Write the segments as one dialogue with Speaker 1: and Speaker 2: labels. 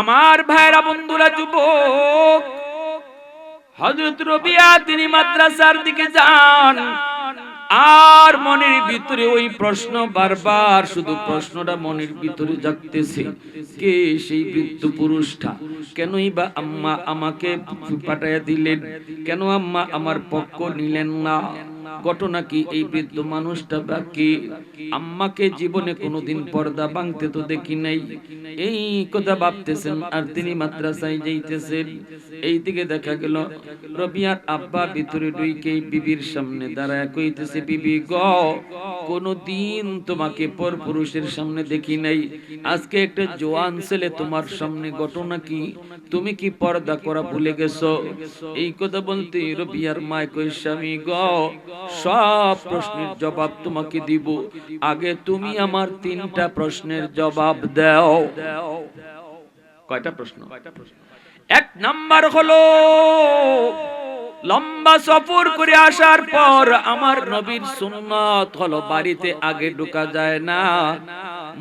Speaker 1: আমার ভাইরা বন্ধুরা যুবক, হযরত রবিয়া তিনি মাদ্রাসার দিকে যান, আর মনের ভিতরে ওই প্রশ্ন বারবার, শুধু প্রশ্নটা মনের ভিতরে জাগতেছে, কে সেই বৃদ্ধ পুরুষটা? কেনই বা আম্মা আমাকে পাঠাইয়া দিলেন? কেন আম্মা আমার পক্ষ নিলেন না? ঘটনা কি? এই বৃদ্ধ মানুষটা বা কে? আম্মাকে জীবনে কোনোদিন পর্দা ভাঙতে তো দেখি নাই। এই কথা ভাবতেছেন আর তিনি মাদ্রাসায় যাইতেছেন। এইদিকে দেখা গেল রবিয়ার আব্বা ভিতরে ঢুকে বিবির সামনে দাঁড়ায় কইতেছে, বিবি গো, কোনদিন তোমাকে পর পুরুষের সামনে দেখি নাই, আজকে একটা জোয়ান ছেলে তোমার সামনে, ঘটনা কি? তুমি কি পর্দা করা ভুলে গেছো? এই কথা বলতে রবিয়ার মা কই, স্বামী গো, সব প্রশ্নের জবাব তোমাকে দিব, আগে তুমি আমার 3টা প্রশ্নের জবাব দাও। কয়টা প্রশ্ন? এক নাম্বার হলো, লম্বা সফর করে আসার পর আমার নবীর সুন্নাত হলো বাড়িতে আগে ঢোকা যায় না,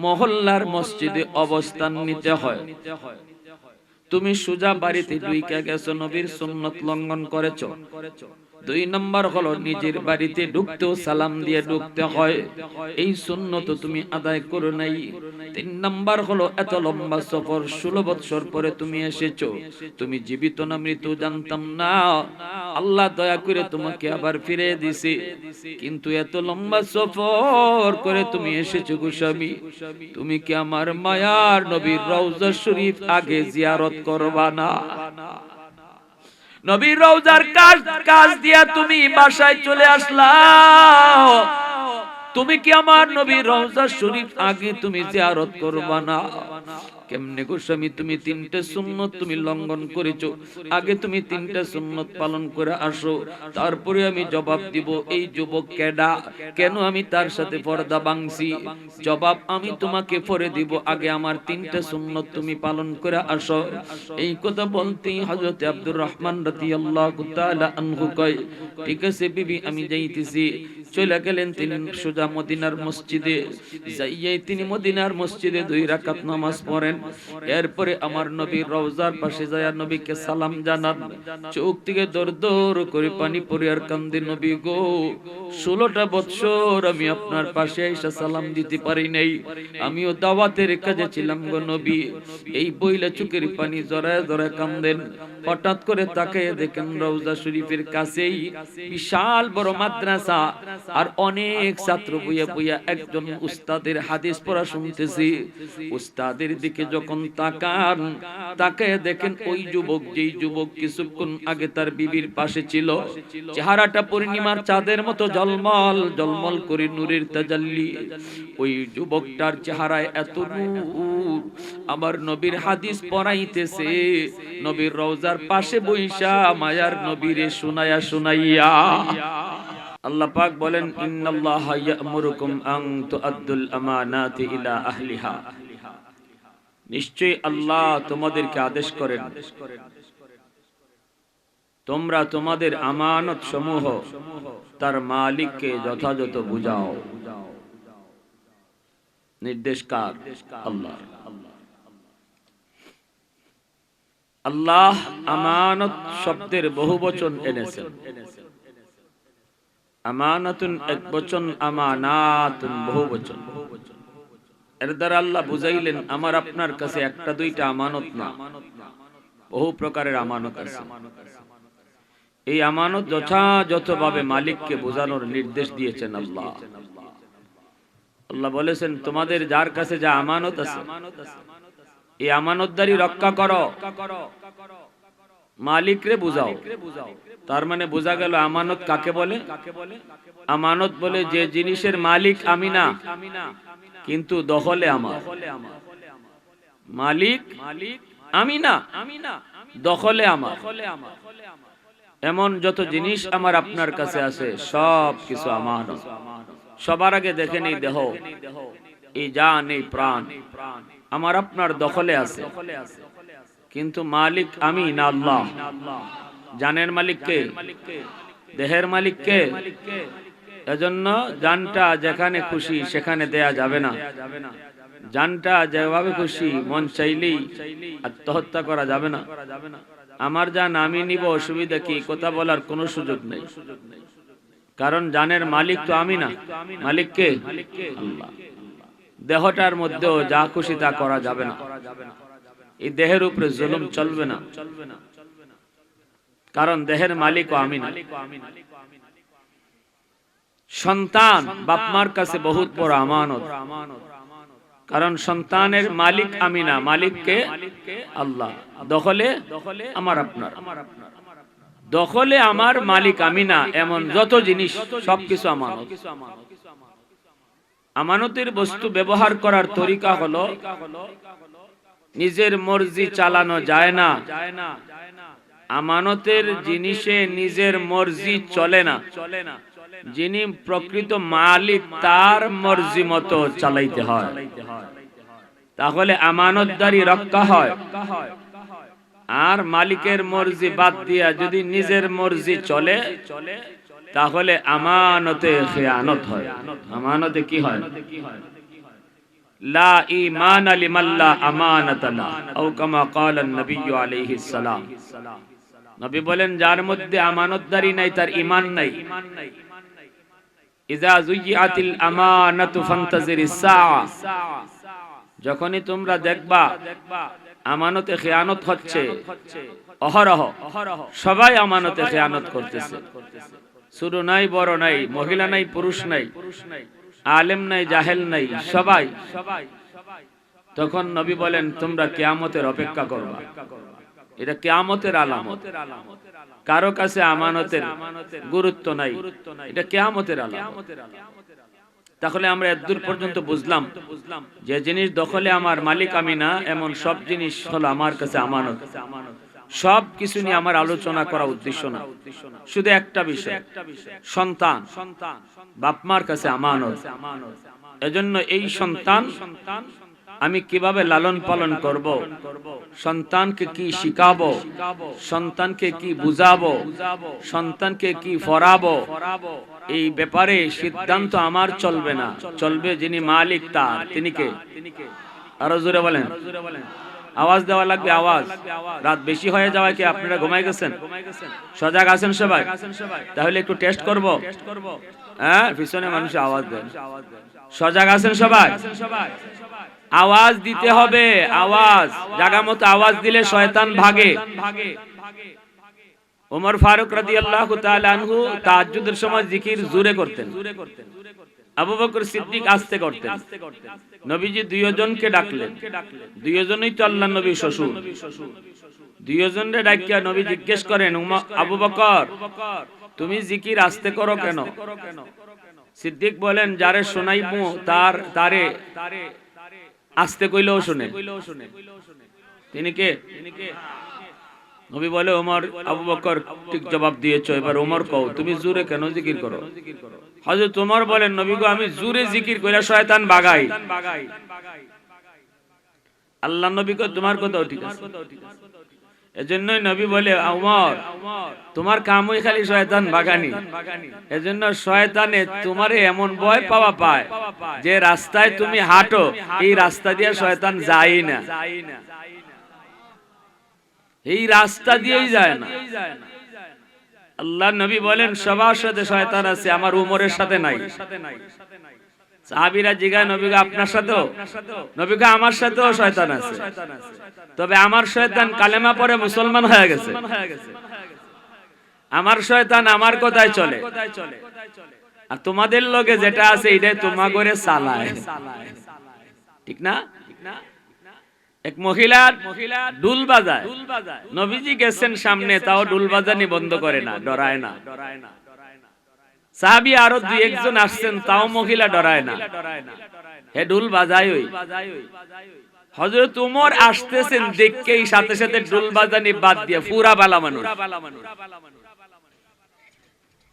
Speaker 1: মহল্লার মসজিদে অবস্থান নিতে হয়। তুমি সোজা বাড়িতে ঢুকে গেছো, নবীর সুন্নাত লঙ্ঘন করেছো। 2 নাম্বার হলো, নিজের বাড়িতে ঢুকতেও সালাম দিয়ে ঢুকতে হয়, এই সুন্নত তুমি আদায় করো নাই। 3 নাম্বার হলো, এত লম্বা সফর 16 বছর পরে তুমি এসেছো, তুমি জীবিত না মৃত জানতাম না, আল্লাহ দয়া করে তোমাকে আবার ফিরে দিছে, কিন্তু এত লম্বা সফর করে তুমি এসেছো গো স্বামী, তুমি কি আমার মায়ার নবীর রওজা শরীফ আগে জিয়ারত করবা না? নবীর রওজার কাজ দিয়া তুমি বাসায় চলে আসলা, তুমি কি আমার নবীর রওজা শরীফ আগে তুমি জিয়ারত করবা না? কেমনে গো স্বামী, তুমি 3টা সুন্নত তুমি লঙ্ঘন করেছো, আগে তুমি 3টা সুন্নত পালন করে আসো, তারপরে আমি জবাব দিব এই যুবক কেডা, কেন আমি তার সাথে পর্দা ভাঙছি। জবাব আমি তোমাকে পরে দিব, আগে আমার 3টা সুন্নত তুমি পালন করে আসো। এই কথা বলতেই হযরত আব্দুর রহমান রাদিয়াল্লাহু তাআলা আনহু কয়, ঠিক আছে বিবি, আমি যাইতেছি। চলে গেলেন তিনি সোজা মদিনার মসজিদে। যাইয়াই তিনি মদিনার মসজিদে 2 রাকাত নামাজ পড়েন। এরপরে আমার নবীর রওজার পাশে যায় নবীকে সালাম জানান। চোখ থেকে দর দর করে পানি পড়ে আর কান্দে, নবী গো, 16টা বছর আমি আপনার পাশে এসে সালাম দিতে পারি নাই, আমিও দাওয়াতের কাজে ছিলাম গো নবী। এই বইলা চোখের পানি জড়ায় জড়ায় কান্দেন। হঠাৎ করে তাকায় দেখেন রওজা শরীফের কাছেই বিশাল বড় মাদ্রাসা, আর অনেক ছাত্র বইয়া বইয়া একজন উস্তাদের হাদিস পড়া শুনতেছি। উস্তাদের দিকে যখন তাকান, তাকায় দেখেন ওই যুবক, যেই যুবক কিছুক্ষণ আগে তার বিবির পাশে ছিল, চেহারাটা পূর্ণিমার চাঁদের মতো ঝলমল ঝলমল করে নূরের তাজাল্লি, ওই যুবকটার চেহারায় এত নূর, আমার নবীর হাদিস পড়াইতেছে, নবীর রওজার পাশে বইসা মায়ার নবীরে শুনায়া শুনাইয়া। আল্লাহ পাক বলেন, ইন্নাল্লাহা ইয়া'মুরুকুম আন তুআদ্দুল আমানাতি ইলা আহলিহা, নিশ্চয়ই আল্লাহ তোমাদেরকে আদেশ করেন তোমরা তোমাদের আমানত সমূহ তার মালিককে যথাযথ বুঝাও। নির্দেশ কার? আল্লাহ। আল্লাহ আমানত শব্দের বহুবচন এনেছেন। আমানাতুন একবচন, আমানাতুন বহুবচন। এর দ্বারা আল্লাহ বুঝাইলেন আমার আপনার কাছে একটা দুইটা আমানত না, বহু প্রকারের আমানত আছে। এই আমানত যথাযথভাবে মালিককে বোঝানোর নির্দেশ দিয়েছেন আল্লাহ। আল্লাহ বলেছেন, তোমাদের যার কাছে যা আমানত আছে, এই আমানতদারি রক্ষা করো, মালিকরে বুঝাও। তার মানে বোঝা গেল আমানত কাকে বলে? আমানত বলে যে জিনিসের মালিক আমি না, কিন্তু দখলে আমার। মালিক আমি না, দখলে আমার। এমন যত জিনিস আমার আপনার কাছে আছে, সব কিছু আমানত। সবার আগে দেখেন এই দেহ, এই জান, এই প্রাণ আমার আপনার দখলে আছে, কিন্তু মালিক আমি না, আল্লাহ। জানের মালিক কে? দেহের মালিক কে? এজন্য জানটা যেখানে খুশি সেখানে দেয়া যাবে না, জানটা যেভাবে খুশি মন চাইলেই আত্মহত্যা করা যাবে না। আমার জান আমি নিব, অসুবিধা কি? কথা বলার কোনো সুযোগ নেই, কারণ জানের মালিক তো আমি না, মালিক কে? আল্লাহ। দেহটার মধ্যেও যা খুশি তা করা যাবে না, এই দেহের উপরে জুলুম চলবে না, কারণ দেহের মালিক আমি না। সন্তান বাপ মার কাছে বহুত বড় আমানত, কারণ সন্তানের মালিক আমি না, মালিক কে? আল্লাহ। দখলে আমার আপনার, দখলে আমার মালিক আমি না, এমন যত জিনিস সবকিছু আমানত। আমানতের বস্তু ব্যবহার করার তরিকা হলো নিজের মর্জি চালানো যায় না। আমানতের জিনিসে নিজের মর্জি চলে না, যিনি প্রকৃত মালিক তার মর্জি মতো চালাইতে হয়, তাহলে আমানতদারি রক্ষা হয়। আর মালিকের মর্জি বাদ দিয়া যদি নিজের মর্জি চলে, তাহলে আমানতে খেয়ানত হয়। আমানতে কি হয়? লা ঈমান লিমান লা আমানাতা লা, আও কামা ক্বালা নবী আলাইহিস সালাম। নবী বলেন, যার মধ্যে আমানতদারি নাই তার ঈমান নাই। ইযা যুইআতিল আমানাতু ফান্তাজিরিস সাআ, যখনই তোমরা দেখবা আমানতে খেয়ানত হচ্ছে, অহরহ সবাই আমানতে খেয়ানত করতেছে, ছোট নাই বড় নাই, মহিলা নাই পুরুষ নাই, আলেম নাই জাহেল নাই, সবাই, তখন নবী বলেন তোমরা কিয়ামতের অপেক্ষা করবা। এটা কিয়ামতের আলামত। কারো কাছে আমানতের গুরুত্ব নাই, এটা কিয়ামতের আলামত। তাহলে আমরা এতদূর পর্যন্ত বুঝলাম যে জিনিস দখলে আমার মালিক আমি না, এমন সব জিনিস হলো আমার কাছে আমানত। সব কিছু নিয়ে আমার আলোচনা করা উদ্দেশ্য না, শুধু একটা বিষয়, সন্তান বাপ মার কাছে আমানত। এজন্য এই সন্তান আমি কিভাবে লালন পালন করব, সন্তানকে কি শিখাবো, সন্তানকে কি বুঝাবো, সন্তানকে কি পড়াবো, এই ব্যাপারে সিদ্ধান্ত আমার চলবে না, চলবে যিনি মালিক তার। তিনি কে? আরো জোরে বলেন। আওয়াজ দেওয়া লাগবে, আওয়াজ। রাত বেশি হয়ে যাওয়ায় কি আপনারা ঘুমাই গেছেন? সজাগ আছেন সবাই? তাহলে একটু টেস্ট করব। হ্যাঁ, পিছনে মানুষ আওয়াজ দেন। সজাগ আছেন সবাই? আওয়াজ দিতে হবে, আওয়াজ। জায়গা মতো আওয়াজ দিলে শয়তান ভাগে। ওমর ফারুক রাদিয়াল্লাহু তাআলা আনহু তাহাজ্জুদের সময় জিকির জোরে করতেন, আবু বকর সিদ্দিক আস্তে করতেন। নবীজি দুইজনকে ডাকলেন, দুইজনই তো আল্লাহর নবীর শ্বশুর। দুইজনরে ডাকিয়া নবী জিজ্ঞেস করেন, আবু বকর তুমি জিকির আস্তে করো কেন? সিদ্দিক বলেন, যারে শোনাইবো তারে আস্তে কইলেও শুনে। তিনি কে? নবী বলে, ওমর। আবু বকর ঠিক জবাব দিয়েছো, এবার ওমর কও তুমি জোরে কেন জিকির করো? হযরত ওমর বলেন, নবী গো আমি জোরে জিকির কইরা শয়তান ভাগাই। আল্লাহর নবী কো তোমার কথাও ঠিক আছে। এজন্যই নবী বলে, ওমর তোমার কামই খালি শয়তান ভাগানি। এজন্য শয়তানে তোমারে এমন ভয় পাওয়া পায় যে রাস্তায় তুমি হাঁটো, এই রাস্তা দিয়ে শয়তান যায় না, এই রাস্তা দিয়েই যায় না। আল্লাহ নবী বলেন, সবার সাথে শয়তান আছে, আমার উমরের সাথে নাই। সাহাবীরা জিজ্ঞাসা, নবী গো আপনার সাথেও? নবী গো আমার সাথেও শয়তান আছে, তবে আমার শয়তান কালেমা পড়ে মুসলমান হয়ে গেছে। আমার শয়তান আমার কথায় চলে, আর তোমাদের লগে যেটা আছে এটাই তোমাগরে চালায়, ঠিক না? এক মহিলা ডুল বাজায়, নবীজি গেছেন সামনে, তাও ডুল বাজানি বন্ধ করে না, ডরায় না। সাহাবী আরো দুই একজন আসছেন, তাও মহিলা ডরায় না, হে ডুল বাজায়। ওই হযরত ওমর আসতেছেন, দেখেই সাথে সাথে ডুল বাজানি বাদ দিয়ে পুরা বালা মানুষ।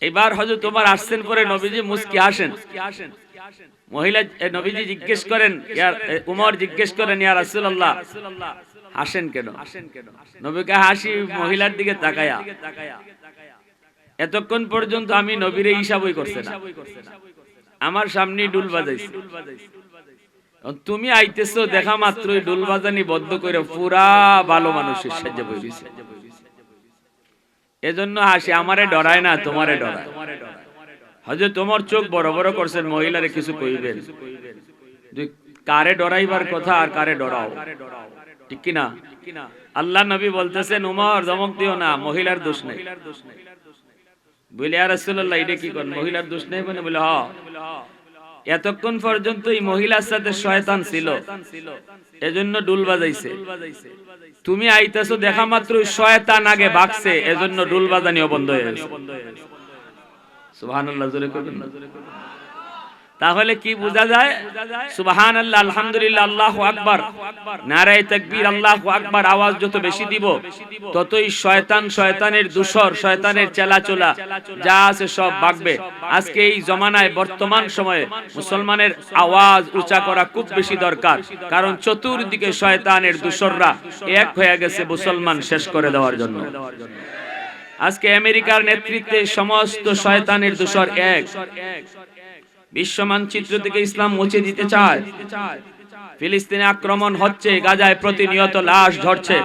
Speaker 1: এবার হযরত ওমর আসছেন, পরে নবীজি মুস্কি হাসেন। মহিলা নবীজি জিজ্ঞেস করেন, উমর জিজ্ঞেস করেন, ইয়া রাসূলুল্লাহ হাসেন কেন? নবীকে হাসি মহিলার দিকে তাকায়া। এতক্ষণ পর্যন্ত আমি নবীরে হিসাবই করছে না, আমার সামনে ডুল বাজাইছি। তুমি আইতেছো দেখা মাত্রই ডুলবাজানি বদ্ধ করে পুরা ভালো মানুষের সাহায্য করেছে। এজন্য হাসি, আমারে ডরায় না, তোমারে ডরায়। হযরত তোমার চোখ বড় বড় করছেন, মহিলারে কিছু কইবেন, কারে ডরাইবার কথা আর কারে ডরাও, ঠিক কি না? আল্লাহ নবী বলতেছেন, উমর ধমক দিও না, মহিলার দোষ নেই। বলে ইয়া রাসূলুল্লাহ এটা কি কোন মহিলার দোষ নেই? মানে বলে হ্যাঁ, এতক্ষণ পর্যন্ত এই মহিলার সাথে শয়তান ছিল, এজন্য ডুল বাজাইছে। তুমি আইতাছো দেখা মাত্র শয়তান আগে ভাগছে, এজন্য ডুল বাজানিও বন্ধ হয়ে গেছে। সুবহানাল্লাহ, জোরে করেন না। তাহলে কি বোঝা যায়? সুবহানাল্লাহ, আলহামদুলিল্লাহ, আল্লাহু আকবার, নারায়ে তাকবীর, আল্লাহু আকবার আওয়াজ যত বেশি দিব ততই শয়তান, শয়তানের দূষর, শয়তানের চেলাচলা যা আছে সব ভাগবে। আজকে এই জমানায় বর্তমান সময়ে মুসলমানের আওয়াজ উঁচা করা খুব বেশি দরকার, কারণ চতুর্দিকে শয়তানের দূষররা এক হয়ে গেছে মুসলমান শেষ করে দেওয়ার জন্য। আজকে আমেরিকার নেতৃত্বে সমস্ত শয়তানের দূষর এক। বিশ্ব মানচিত্র থেকে ইসলাম মুছে দিতে চায়। ফিলিস্তিনে আক্রমণ হচ্ছে, গাজায় প্রতিনিয়ত লাশ ঝরছে,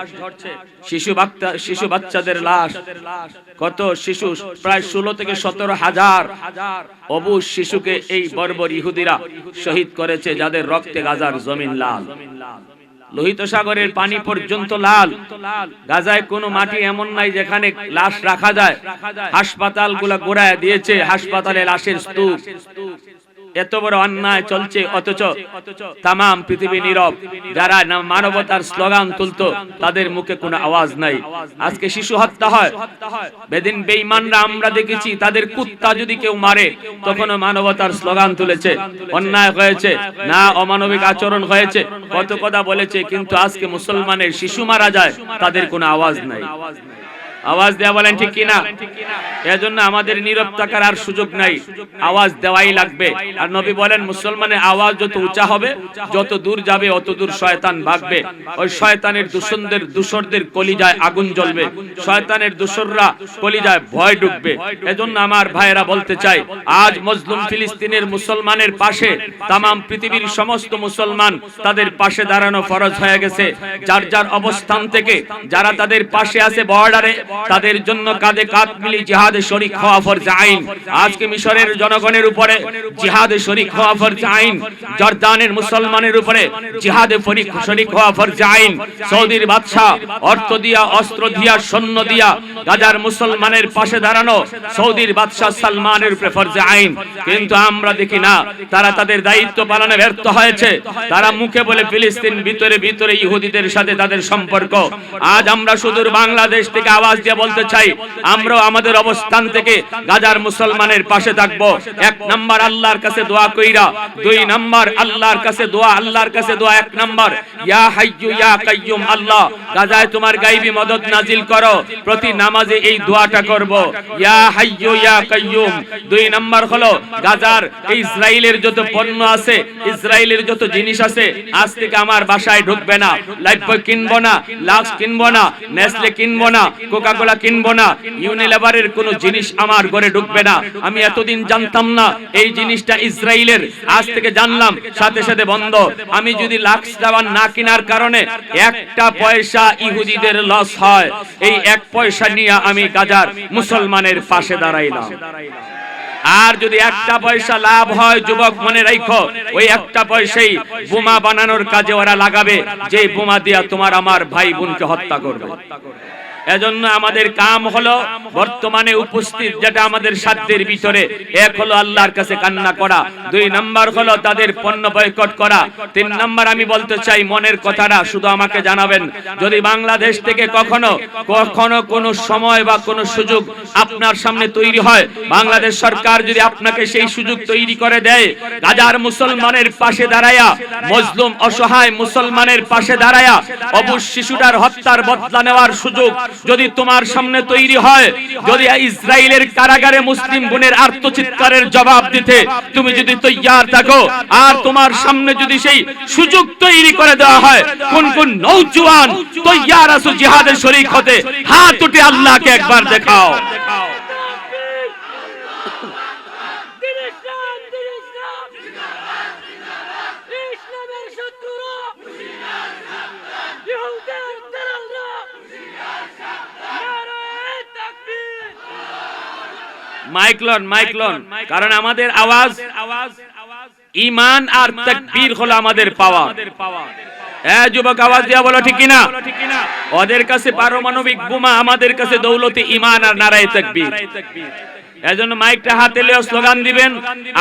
Speaker 1: শিশু বাচ্চাদের লাশ। কত শিশু, প্রায় 16 থেকে 17 হাজার অবুঝ শিশুকে এই বর্বর ইহুদিরা শহীদ করেছে, যাদের রক্তে গাজার জমিন লাল। লোহিত সাগরের পানি পর্যন্ত লাল। গাজায় কোনো মাটি এমন নাই যেখানে লাশ রাখা যায়। হাসপাতালগুলো গোড়ায় দিয়েছে, হাসপাতালে লাশের স্তূপ। এত বড় অন্যায় চলছে, অথচ তামাম পৃথিবী নীরব। যারা মানবতার স্লোগান তুলতো তাদের মুখে কোনো আওয়াজ নাই। আজকে শিশু হত্যা হয়, বেদিন বেঈমানরা আমরা দেখেছি তাদের কুত্তা যদি কেউ মারে তখনও মানবতার স্লোগান তুলেছে। অন্যায় হয়েছে না, অমানবিক আচরণ হয়েছে, কত কথা বলেছে, কিন্তু আজকে মুসলমানের শিশু মারা যায়, তাদের কোনো আওয়াজ নাই। আওয়াজ দেয়া বলেন ঠিক কিনা? এজন্য আমাদের নীরব থাকার আর সুযোগ নাই, আওয়াজ দেওয়াই লাগবে। আর নবী বলেন, মুসলমানের আওয়াজ যত উঁচা হবে, যত দূর যাবে অত দূর শয়তান ভাগবে। ওই শয়তানের দূষরদের কলিজায় আগুন জ্বলবে, শয়তানের দূষররা কলিজায় ভয় ঢুকবে। এজন্য আমার ভাইয়েরা বলতে চাই, আজ মজলুম ফিলিস্তিনের মুসলমানের পাশে তামাম পৃথিবীর সমস্ত মুসলমান তাদের পাশে দাঁড়ানো ফরজ হয়ে গেছে। যার যার অবস্থান থেকে যারা তাদের পাশে আছে বর্ডারে, তাদের জন্য কাঁধে কাঁধ মিলিয়ে জিহাদে শরীক হওয়া ফরজ আইন। আজকে মিশরের জনগণের উপরে জিহাদে শরীক হওয়া ফরজ আইন, জর্দানের মুসলমানের উপরে জিহাদে শরীক হওয়া ফরজ আইন। সৌদির বাদশা অর্থ দিয়া, অস্ত্র দিয়া, সৈন্য দিয়া গাজার মুসলমানের পাশে দাঁড়ানো সৌদির বাদশা সালমানের উপরে ফরজ আইন। কিন্তু আমরা দেখি না, তারা তাদের দায়িত্ব পালনে ব্যর্থ হয়েছে। তারা মুখে বলে ফিলিস্তিন, ভিতরে ভিতরে ইহুদিদের সাথে তাদের সম্পর্ক। আজ আমরা সুদূর বাংলাদেশ থেকে আওয়াজ দিয়ে বলতে চাই, আমরাও আমাদের অবস্থান থেকে গাজার মুসলমানের পাশে থাকবো। 1 নাম্বার আল্লাহর কাছে দোয়া কইরা, 2 নাম্বার আল্লাহর কাছে দোয়া, আল্লাহর কাছে দোয়া 1 নাম্বার, ইয়া হাইয়্যু ইয়া কাইয়্যুম, আল্লাহ গাজায় তোমার গায়বী মদদ নাজিল করো। প্রতি নামাজে এই দোয়াটা করব, ইয়া হাইয়্যু ইয়া কাইয়্যুম। 2 নাম্বার হলো গাজার ইসরায়েলের যত পণ্য আছে, ইসরায়েলের যত জিনিস আছে, আজ থেকে আমার বাসায় ঢুকবে না। লাইফবয় কিনবো না, লাক্স কিনবো না, নেসলে কিনবো না, কোকাকোলা কিনবো না, ইউনিলিভারের কোনো জিনিস আমার ঘরে ঢুকবে না। আমি এতদিন জানতাম না এই জিনিসটা ইসরায়েলের, আজ থেকে জানলাম, সাথে সাথে বন্ধ। আমি যদি লাক্স সাবান না কেনার কারণে 1টা পয়সা ইহুদিদের লস হয়, এই 1 পয়সা নিয়ে আমি গাজার মুসলমানের পাশে দাঁড়াইলাম। আর যদি 1টা পয়সা লাভ হয়, যুবক মনে রাখো, ওই 1টা পয়সাই বোমা বানানোর কাজে ওরা লাগাবে, যে বোমা দিয়া তোমার আমার ভাই বোনকে হত্যা করবে। এজন্য আমাদের কাম হলো বর্তমানে উপস্থিত যেটা আমাদের সাধ্যের ভিতরে, 1 হলো আল্লাহর কাছে কান্না করা, 2 নাম্বার হলো তাদের পণ্য বয়কট করা, 3 নাম্বার আমি বলতে চাই, মনের কথাটা শুধু আমাকে জানাবেন। যদি বাংলাদেশ থেকে কখনো কোনো সময় বা কোনো সুযোগ আপনার সামনে তৈরি হয়, বাংলাদেশ সরকার যদি আপনাকে সেই সুযোগ তৈরি করে দেয়, গাজার মুসলমানের পাশে দাঁড়ায়া, মজলুম অসহায় মুসলমানের পাশে দাঁড়ায়া অবুঝ শিশুটার হত্যার বদলা নেওয়ার সুযোগ যদি তোমার সামনে তৈরি হয়, যদি ইসরায়েলের কারাগারে মুসলিম বোনের আর্তচিৎকারের জবাব দিতে তুমি যদি তৈয়ার থাকো, আর তোমার সামনে যদি সেই সুযোগ তৈরি করে দেওয়া হয়, কোন কোন নওজোয়ান তৈয়ার আছো জিহাদে শরীক হতে? হাত উঠে আল্লাহকে একবার দেখাও। মাইক লন, কারণ আমাদের আওয়াজ ঈমান আর তাকবীর হলো আমাদের পাওয়ার। যুবক আওয়াজ দিয়া বলো ঠিক কিনা? ওদের কাছে পারমাণবিক বোমা, আমাদের কাছে দৌলতে ঈমান আর নারায়ে তাকবীর। এজন্য মাইকটা হাতে লিয়ে স্লোগান দিবেন।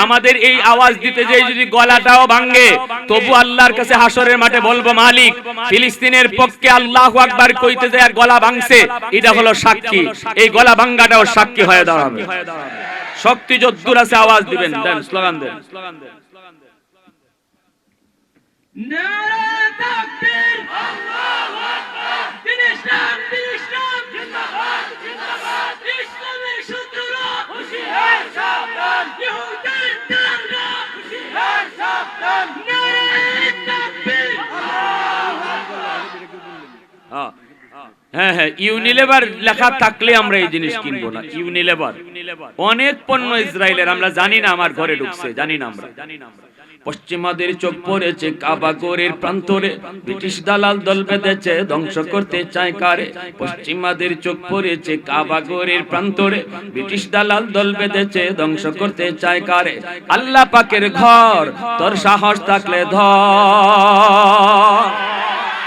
Speaker 1: আমাদের এই আওয়াজ দিতে যে যদি গলাটাও ভাঙে, তবু আল্লাহর কাছে হাসরের মাঠে বলবো, মালিক ফিলিস্তিনের পক্ষে আল্লাহু আকবার কইতে যায় গলা ভাঙছে, এটা হলো সাক্ষী। এই গলা ভাঙাটাও সাক্ষী হয়ে দাঁড়াবে। শক্তি যদ্দুর আছে আওয়াজ দিবেন, দেন স্লোগান দেন।
Speaker 2: নারে তাকবীর, আল্লাহু আকবার, দিন ইসলাম জিন্দাবাদ জিন্দাবাদ, ইসলামের শত্রুরা হুঁশিয়ার সাবধান, ইহুদির দালালরা হুঁশিয়ার সাবধান, নারে তাকবীর, আল্লাহু আকবার।
Speaker 1: হ্যাঁ, ইউনিলেভার লেখা থাকলে আমরা এই জিনিস কিনবো না। ইউনিলেভার অনেক পণ্য ইসরায়েলের আমরা জানি না, আমার ঘরে ঢুকছে, জানি না আমরা। পশ্চিমাদের চোখ পড়েছে কাবা ঘরের প্রান্তরে, ব্রিটিশ দালাল দল বেঁধেছে ধ্বংস করতে চায় কারে। পশ্চিমাদের চোখ পড়েছে কাবা ঘরের প্রান্তরে, ব্রিটিশ দালাল দল বেঁধেছে ধ্বংস করতে চায় কারে। আল্লাহ পাকের ঘর, তোর সাহস থাকলে ধর।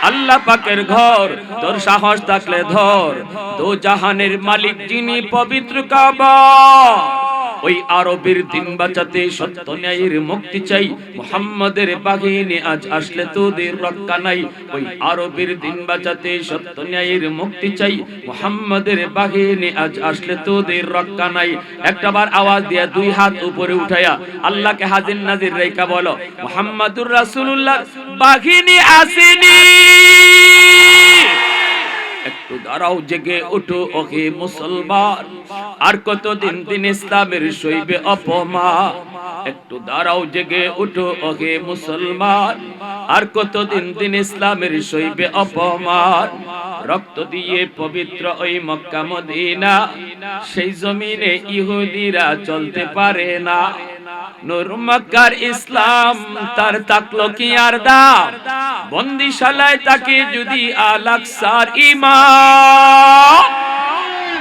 Speaker 1: আল্লাহ পাকের ঘর, তোর সাহস থাকলে ধর। দো জাহানের মালিক যিনি পবিত্র কাবা, ওই আরবের দিন বাঁচাতে সত্য ন্যায়ের মুক্তি চাই। মুহাম্মাদের বাহিনী আজ আসলে তোদের রক্ষা নাই। ওই আরবের দিন বাঁচাতে সত্য ন্যায়ের মুক্তি চাই। মুহাম্মাদের বাহিনী আজ আসলে তোদের রক্ষা নাই। একটাবার আওয়াজ দিয়া দুই হাত উপরে উঠায়া আল্লাহকে হাজির নাজির রেখা বলো, মুহাম্মাদুর রাসূলুল্লাহ বাহিনী আসেনি। একটু দাঁড়াও, জেগে ওঠো ওহে মুসলমান, আর কতদিন দিন ইসলামের সইবে অপমান। একটু দাঁড়াও, জেগে ওঠো ওহে মুসলমান, আর কতদিন দিন ইসলামের সইবে অপমান। রক্ত দিয়ে পবিত্র ওই মক্কা মদিনা, সেই জমিনে ইহুদিরা চলতে পারে না। নূর মক্কার ইসলাম তার তাকলো কি আর দাম, বন্দিশালায় তাকে যদি আল-আকসার ঈমান।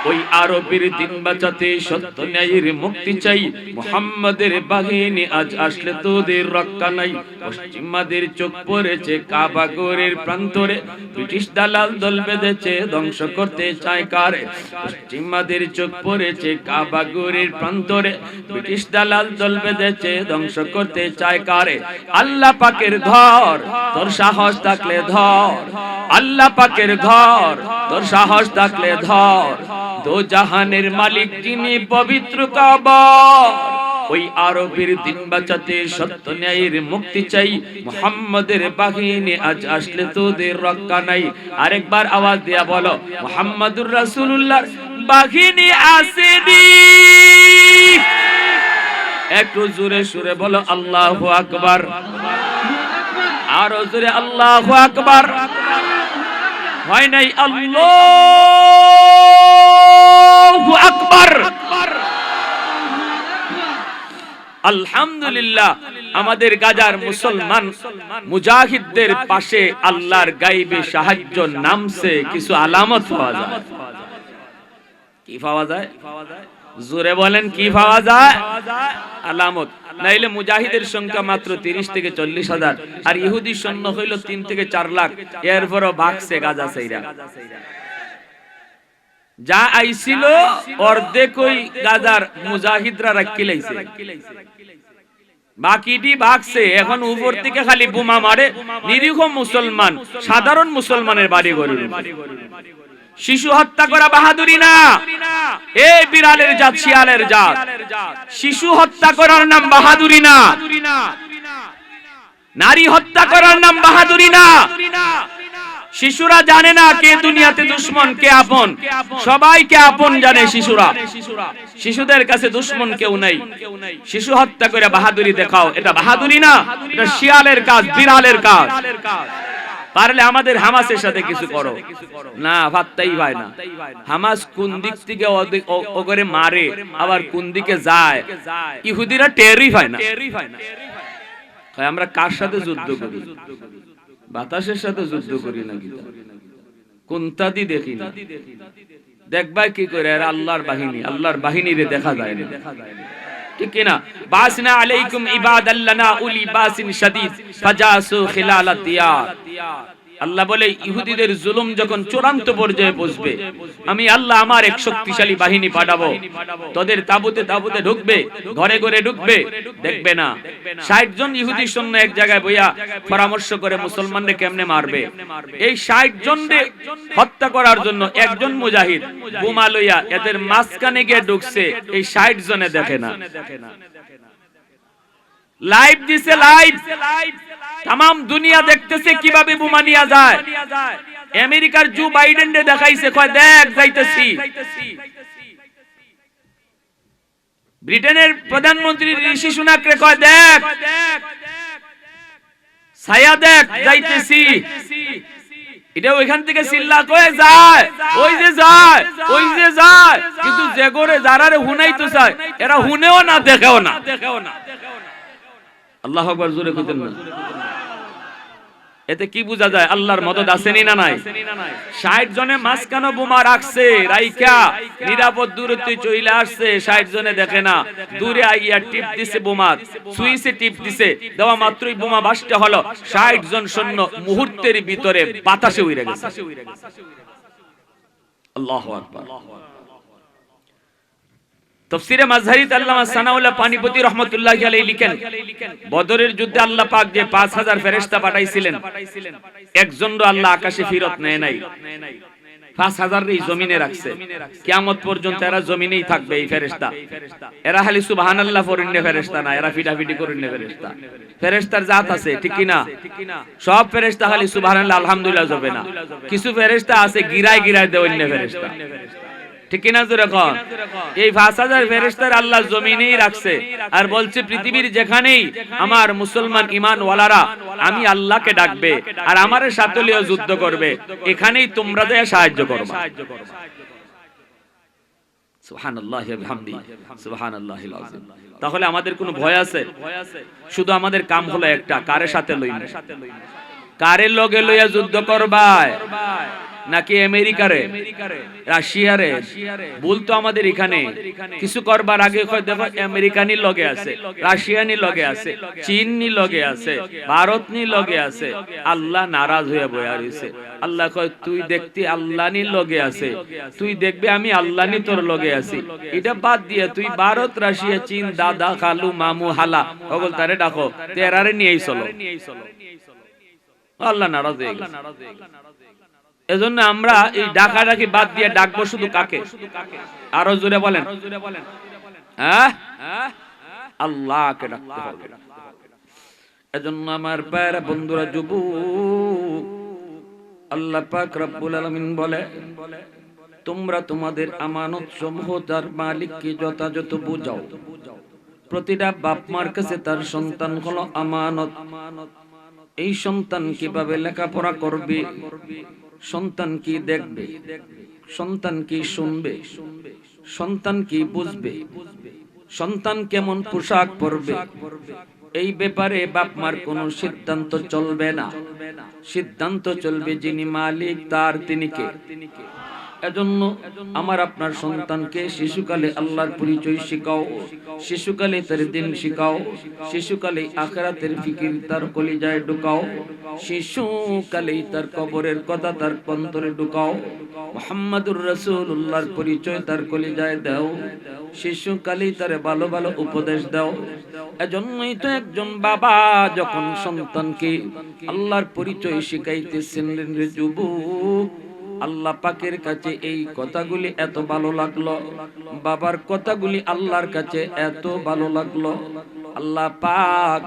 Speaker 1: ওই আরবের দিন বাঁচাতে সত্য ন্যায়ের মুক্তি চাই। মুহাম্মাদের বাহিনী আজ আসলে তোদের রক্ষা নাই। পশ্চিমাদের চোখ পড়েছে কাবা ঘরের প্রান্তরে, ব্রিটিশ দালাল দল বেঁধেছে ধ্বংস করতে চায় কারে। পশ্চিমাদের চোখ পড়েছে কাবা ঘরের প্রান্তরে, ব্রিটিশ দালাল দল বেঁধেছে ধ্বংস করতে চায় কারে। আল্লাহ পাকের ঘর, তোর সাহস থাকলে ধর। আল্লাহ পাকের ঘর, তোর সাহস থাকলে ধর। দো জাহানের মালিক যিনি পবিত্র কাবা, ওই আরবের দিন বাঁচাতে সত্য ন্যায়ের মুক্তি চাই। মুহাম্মাদের বাহিনী আজ আসলে তোদের রক্ষা নাই। আরেকবার আওয়াজ দিয়া বলো, মুহাম্মাদুর রাসূলুল্লাহ বাহিনী আসেনি। একটু জোরে সুরে বলো আল্লাহু আকবার, আরো জোরে আল্লাহু আকবার। হয় নাই আল্লাহু আকবার। আলহামদুলিল্লাহ, আমাদের গাজার মুসলমান মুজাহিদদের পাশে আল্লাহর গায়বে সাহায্য নামছে। কিছু আলামত পাওয়া যায়। কি পাওয়া যায়? জোরে বলেন, কি পাওয়া যায়? আলামত। নাইলে মুজাহিদের সংখ্যা মাত্র 30 থেকে 40 হাজার, আর ইহুদি সৈন্য হইল 3 থেকে 4 লাখ। এরপরও ভাগছে গাজা সাইরা। যা আইছিল অর্ধেক ওই গাজার মুজাহিদরা রাখি লাইছে, বাকিটি ভাগছে। এখন উপর থেকে খালি বোমা মারে নিরীহ মুসলমান, সাধারণ মুসলমানের বাড়ি ঘরে। শিশু হত্যা করা বাহাদুরি না, এই বিড়ালের জাত, শিয়ালের জাত। শিশু হত্যা করার নাম বাহাদুরি না, নারী হত্যা করার নাম বাহাদুরি না। শিশুরা জানে না কে দুনিয়াতে দুশ্মন কে আপন, সবাইকে আপন জানে শিশুরা। শিশুদের কাছে দুশ্মন কেউ নাই। শিশু হত্যা করে বাহাদুরি দেখাও, এটা বাহাদুরি না, এটা শিয়ালের কাজ, বিড়ালের কাজ। পারলে আমাদের হামাসের সাথে কিছু করো না, ভাবতেই পায় না। হামাস কোন দিক থেকে ওগরে মারে, আবার কোন দিকে যায়, ইহুদিরা টেরই পায় না। আমরা কার সাথে যুদ্ধ করি? বাতাসের সাথে যুদ্ধ করি নাকি? কোনটা দি দেখি না, দেখবা কি করে? এরা আল্লাহর বাহিনী, আল্লাহর বাহিনীরে দেখা যায় না, ঠিক কিনা? বাসনা আলাইকুম ইবাদাল্লানা উলি বাসিন শাদীদ ফাজাসু খিলালাত দিয়ার। আল্লাহ বলে ইহুদিদের জুলুম যখন চূড়ান্ত পর্যায়ে পৌঁছবে, আমি আল্লাহ আমার এক শক্তিশালী বাহিনী পাঠাবো, তোদের তাবুতে তাবুতে ঢুকবে, ঘরে ঘরে ঢুকবে, দেখবে না 60 জন ইহুদি সৈন্য এক জায়গায় বইয়া পরামর্শ করে মুসলমানদের কেমনে মারবে। এই 60 জনকে হত্যা করার জন্য একজন মুজাহিদ বোমা লইয়া এদের মাঝখানে গিয়ে ঢুকছে, এই 60 জনে দেখে না। লাইভ দিছে, লাইভ তাম দুনিয়া দেখতেছে কিভাবে বোমা নিয়ে যায়। আমেরিকার জো বাইডেন রে দেখাইছে, কয় দেখ যাইতেছি। ব্রিটেনের প্রধানমন্ত্রী ঋষি সুনাক রে কয় দেখ ছায়া দেখ যাইতেছি। এটা ওইখান থেকে চিল্লা কয়ে যায়, ওই যে যায়, ওই যে যায়, কিন্তু যে করে যারারে হুনাইতে চায় এরা হুনেও না, দেখেও না। আল্লাহু আকবার, জোরে কইতেন না। এতে কি বোঝা যায়? আল্লাহর মদদ আসেনি না নাই? 60 জনে মাঝখানে বোমা রাখছে, রাইকা নিরাপদ দূরত্বে চলে আসছে, 60 জনে দেখে না। দূরে আইয়া টিপ দিছে, বোমা সুইচে টিপ দিছে, দেওয়া মাত্রই বোমা বাস্ট হলো। 60 জন সৈন্য মুহূর্তের ভিতরে বাতাসে উড়ে গেছে। আল্লাহু আকবার। তাফসীরে মাযহারিতে আল্লামা সানাউল্লাহ পানিপতি রাহমাতুল্লাহি আলাইহি লিখেন, বদরের যুদ্ধে আল্লাহ পাক যে 5000 ফেরেশতা পাঠাইছিলেন, একজনও আল্লাহ আকাশে ফিরত নেয় নাই। 5000 রে জমিনে রাখছে, কিয়ামত পর্যন্ত এরা জমিনেই থাকবে। এই ফেরেশতা এরা খালি সুবহানাল্লাহ পড়িনে ফেরেশতা না, এরা ফিটাফিটি করিনে ফেরেশতা। ফেরেশতার জাত আছে, ঠিক কি না? সব ফেরেশতা খালি সুবহানাল্লাহ আলহামদুলিল্লাহ যাবে না। কিছু ফেরেশতা আছে গিরায় গিরায় দেওয়াইনে ফেরেশতা, ঠিক কিনা? যখন এই 5000 ফেরেশতার আল্লাহ জমিনেই রাখছে, আর বলছে পৃথিবীর যেখানেই আমার মুসলমান ঈমান ওয়ালারা আমি আল্লাহকে ডাকবে আর আমারে সাথে লিয়ে যুদ্ধ করবে, এখানেই তোমরা যায় সাহায্য করবে। সুবহানাল্লাহি ওয়া বিহামদিহি সুবহানাল্লাহিল আযীম। তাহলে আমাদের কোনো ভয় আছে? শুধু আমাদের কাম হলো একটা, কারে সাথে লইনা, কারে লগে লইয়া যুদ্ধ করবায়, নাকি আমেরিকারে, রাশিয়ারে? বলতো আমাদের এখানে কিছু করবার আগে কয় দেখো আমেরিকানি লগে আছে, রাশিয়ানি লগে আছে, চীননি লগে আছে, ভারতনি লগে আছে। আল্লাহ নারাজ হয়ে বইয়া রইছে। আল্লাহ কয় তুই দেখতি আল্লাহনি লগে আছে, তুই দেখবি আমি আল্লাহনি তোর লগে আছি। এটা বাদ দিয়ে তুই ভারত, রাশিয়া, চীন, দাদা, খালু, মামু, হালা ওগুল তারে ডাকো, তেরারে নিয়েই চলো। আল্লাহ নারাজ হয়ে গেছে। এজন্য আমরা এই ডাকাডাকি বাদ দিয়ে ডাকবো শুধু কাকে? আরো জোরে বলেন, হ্যাঁ, আল্লাহকে ডাকতে হবে। এজন্য আমার প্যারা বন্ধুরা, যুবক, আল্লাহ পাক রব্বুল আলামিন বলে তোমরা তোমাদের আমানত সমূহ তার মালিককে যথাযথ বুঝাও। প্রতিটা বাপ মার কাছে তার সন্তান হলো আমানত। এই সন্তান কিভাবে লেখাপড়া করবে, সন্তান কি দেখবে, সন্তান কি শুনবে, সন্তান কি বুঝবে, সন্তান কেমন পোশাক পরবে, এই ব্যাপারে বাপ মার কোনো সিদ্ধান্ত চলবে না। সিদ্ধান্ত চলবে যিনি মালিক তার, তিনি কে? এজন্য আমার আপনার সন্তানকে শিশুকালে আল্লাহর পরিচয় শিখাও, শিশুকালে তার দিন শিখাও, শিশুকালে আখিরাতের ফিকির তার কলিজায় ঢুকাও, শিশুকালে তার কবরের কথা তার অন্তরে ঢুকাও, মুহাম্মাদুর রাসূলুল্লাহর পরিচয় তার কলিজায় দাও, শিশুকালে তার ভালো ভালো উপদেশ দাও। এজন্যই তো একজন বাবা যখন সন্তানকে আল্লাহর পরিচয় শিখাইতেছেন, রে যুবক, আল্লাহ পাকের কাছে এই কথাগুলি এত ভালো লাগলো, বাবার কথাগুলি আল্লাহর কাছে এত ভালো লাগলো। আল্লাহ পাক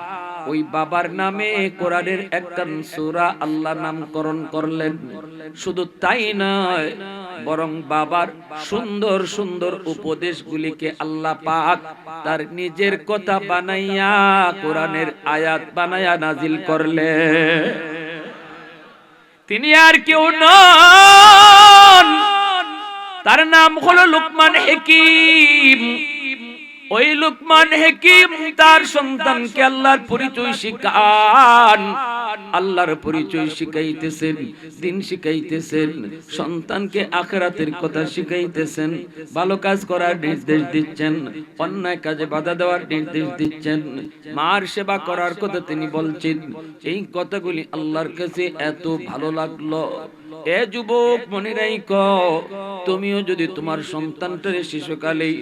Speaker 1: ওই বাবার নামে কোরআনের একখান সূরা আল্লাহ নামকরণ করলেন। শুধু তাই নয়, বরং বাবার সুন্দর সুন্দর উপদেশগুলিকে আল্লাহ পাক তার নিজের কথা বানাইয়া কোরআনের আয়াত বানাইয়া নাজিল করলেন। তিনি আর কেউ নন, তার নাম হলো লুকমান হাকিম। ওই লুকমান হাকিম তার সন্তানকে আল্লাহর পরিচয় শিখান, আল্লাহর পরিচয় শিখাইতেছেন, দিন শিখাইতেছেন, সন্তানকে আখিরাতের কথা শিখাইতেছেন, ভালো কাজ করার নির্দেশ দিচ্ছেন, অন্যায় কাজে বাধা দেওয়ার নির্দেশ দিচ্ছেন, মার সেবা করার কথা তিনি বলছেন। এই কথাগুলি আল্লাহর কাছে এত ভালো লাগলো। এ যুবক মনে রাখো, তুমিও যদি তোমার সন্তানটারে শিশুকালেই